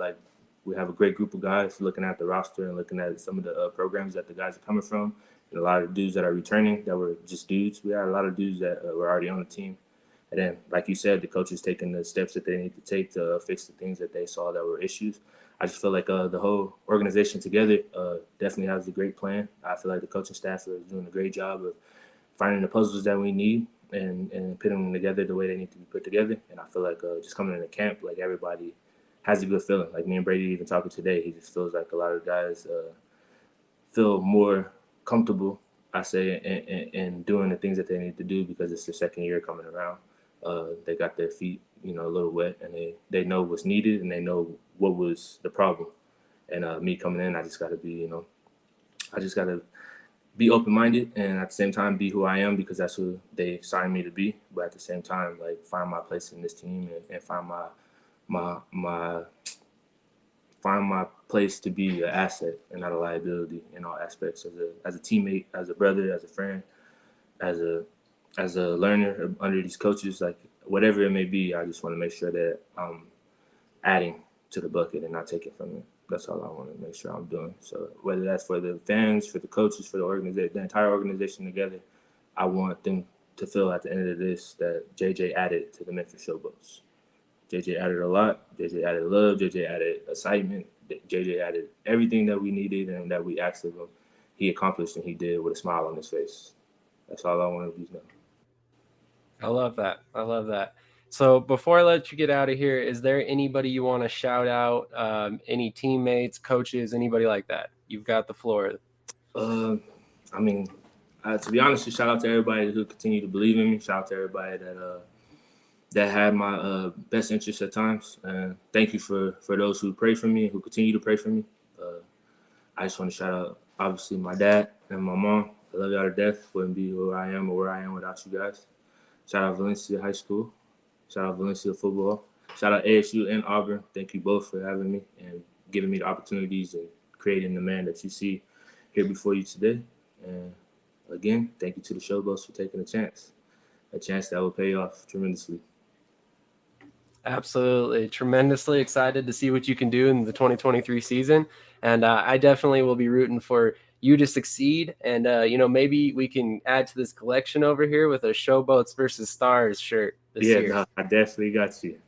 we have a great group of guys looking at the roster and looking at some of the programs that the guys are coming from, and a lot of dudes that are returning that were just dudes. We had a lot of dudes that were already on the team. And then, like you said, the coaches taking the steps that they need to take to fix the things that they saw that were issues. I just feel like the whole organization together definitely has a great plan. I feel like the coaching staff is doing a great job of finding the puzzles that we need and putting them together the way they need to be put together. And I feel like just coming into camp, like everybody has a good feeling. Like me and Brady even talking today, he just feels like a lot of guys feel more comfortable, I say, in doing the things that they need to do because it's their second year coming around. They got their feet, a little wet, and they know what's needed and they know what was the problem. And me coming in, I just got to be, I just got to be open-minded and at the same time be who I am because that's who they signed me to be. But at the same time, like find my place in this team and find my place to be an asset and not a liability in all aspects as a teammate, as a brother, as a friend, as a learner under these coaches, like whatever it may be. I just want to make sure that I'm adding to the bucket and not taking from it. That's all I want to make sure I'm doing. So whether that's for the fans, for the coaches, for the organization, the entire organization together, I want them to feel at the end of this that JJ added to the Memphis Showboats. JJ added a lot. JJ added love. JJ added excitement. JJ added everything that we needed and that we asked of him. He accomplished and he did with a smile on his face. That's all I want to do now. I love that. I love that. So before I let you get out of here, is there anybody you want to shout out? Any teammates, coaches, anybody like that? You've got the floor. To be honest, shout out to everybody who continued to believe in me. Shout out to everybody that had my best interests at times. And thank you for those who pray for me and who continue to pray for me. I just want to shout out, obviously, my dad and my mom. I love y'all to death. Wouldn't be who I am or where I am without you guys. Shout out Valencia High School. Shout out Valencia football. Shout out ASU and Auburn. Thank you both for having me and giving me the opportunities and creating the man that you see here before you today. And again, thank you to the Showboats for taking a chance that will pay off tremendously. Absolutely. Tremendously excited to see what you can do in the 2023 season. And I definitely will be rooting for you to succeed. And, maybe we can add to this collection over here with a Showboats versus Stars shirt this year. No, I definitely got you.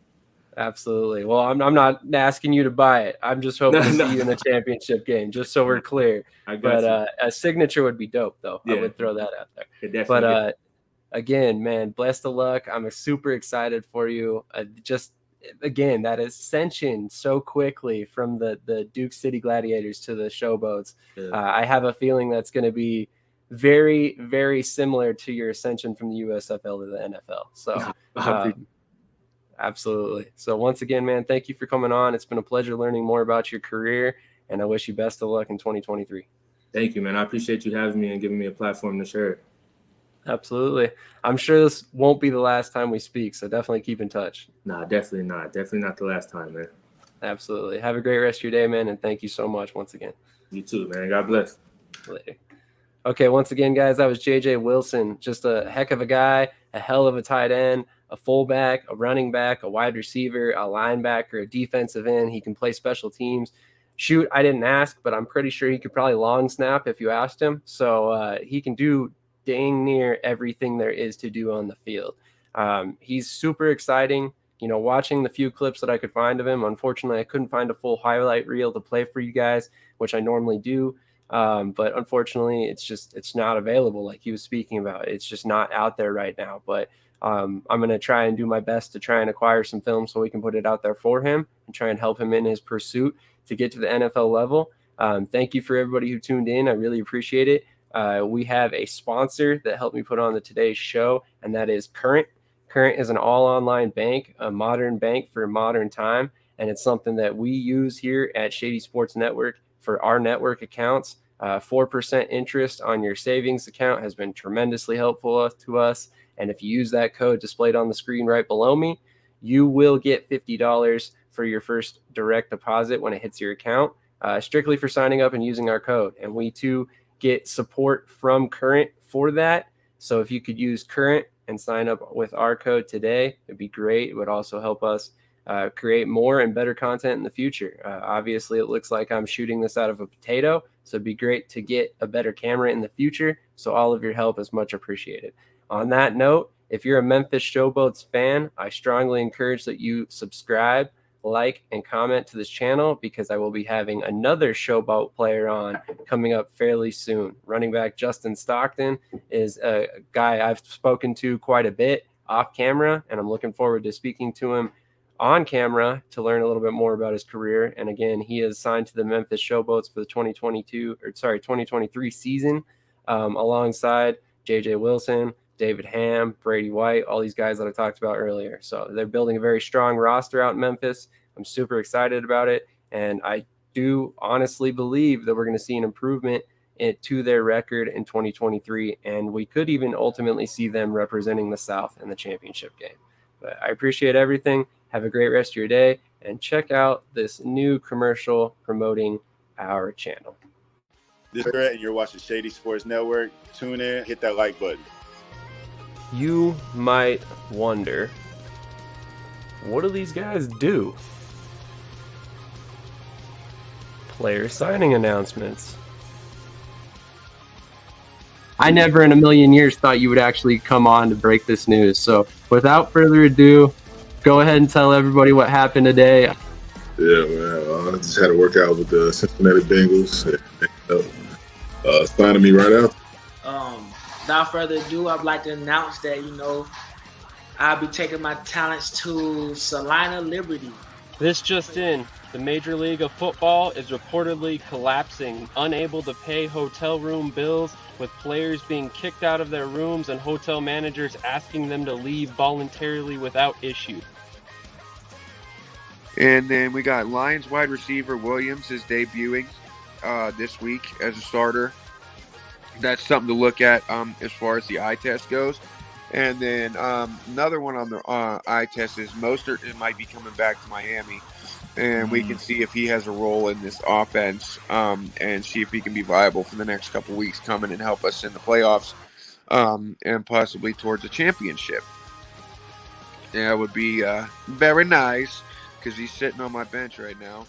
Absolutely. Well, I'm not asking you to buy it. I'm just hoping to see you in the championship game, just so we're clear. But a signature would be dope, though. Yeah. I would throw that out there. But again, man, best of luck. I'm super excited for you. Again, that ascension so quickly from the Duke City Gladiators to the Showboats. Yeah. I have a feeling that's going to be very, very similar to your ascension from the USFL to the NFL. So absolutely. So once again, man, thank you for coming on. It's been a pleasure learning more about your career, and I wish you best of luck in 2023. Thank you, man. I appreciate you having me and giving me a platform to share it. Absolutely. I'm sure this won't be the last time we speak, so definitely keep in touch. Nah, definitely not. Definitely not the last time, man. Absolutely. Have a great rest of your day, man, and thank you so much once again. You too, man. God bless. Later. Okay, once again, guys, that was JJ Wilson. Just a heck of a guy, a hell of a tight end, a fullback, a running back, a wide receiver, a linebacker, a defensive end. He can play special teams. Shoot, I didn't ask, but I'm pretty sure he could probably long snap if you asked him. So he can do dang near everything there is to do on the field. He's super exciting. Watching the few clips that I could find of him, unfortunately, I couldn't find a full highlight reel to play for you guys, which I normally do. But unfortunately, it's not available like he was speaking about. It's just not out there right now. But I'm going to try and do my best to try and acquire some film so we can put it out there for him and try and help him in his pursuit to get to the NFL level. Thank you for everybody who tuned in. I really appreciate it. We have a sponsor that helped me put on today's show, and that is Current. Current is an all-online bank, a modern bank for modern time, and it's something that we use here at Shady Sports Network for our network accounts. 4% interest on your savings account has been tremendously helpful to us, and if you use that code displayed on the screen right below me, you will get $50 for your first direct deposit when it hits your account, strictly for signing up and using our code. And we too get support from Current for that. So if you could use current and sign up with our code today, it'd be great. It would also help us create more and better content in the future. Obviously, it looks like I'm shooting this out of a potato, so it'd be great to get a better camera in the future. So all of your help is much appreciated. On that note, if you're a Memphis Showboats fan, I strongly encourage that you subscribe, like, and comment to this channel, because I will be having another Showboat player on coming up fairly soon. Running back Justin Stockton is a guy I've spoken to quite a bit off camera, and I'm looking forward to speaking to him on camera to learn a little bit more about his career. And again, he is signed to the Memphis Showboats for the 2023 season, alongside JJ Wilson, David Ham, Brady White, all these guys that I talked about earlier. So they're building a very strong roster out in Memphis. I'm super excited about it. And I do honestly believe that we're going to see an improvement to their record in 2023. And we could even ultimately see them representing the South in the championship game. But I appreciate everything. Have a great rest of your day, and check out this new commercial promoting our channel. This is Brett, and you're watching Shady Sports Network. Tune in, hit that like button. You might wonder, what do these guys do? Player signing announcements. I never in a million years thought you would actually come on to break this news. So without further ado, go ahead and tell everybody what happened today. Yeah, man. I just had a workout with the Cincinnati Bengals. Signing me right out. Without further ado, I'd like to announce that, I'll be taking my talents to Salina Liberty. This just in. The Major League of Football is reportedly collapsing, unable to pay hotel room bills, with players being kicked out of their rooms and hotel managers asking them to leave voluntarily without issue. And then we got Lions wide receiver Williams is debuting this week as a starter. That's something to look at as far as the eye test goes. And then another one on the eye test is Mostert might be coming back to Miami. And we can see if he has a role in this offense and see if he can be viable for the next couple weeks coming and help us in the playoffs and possibly towards a championship. That would be very nice because he's sitting on my bench right now.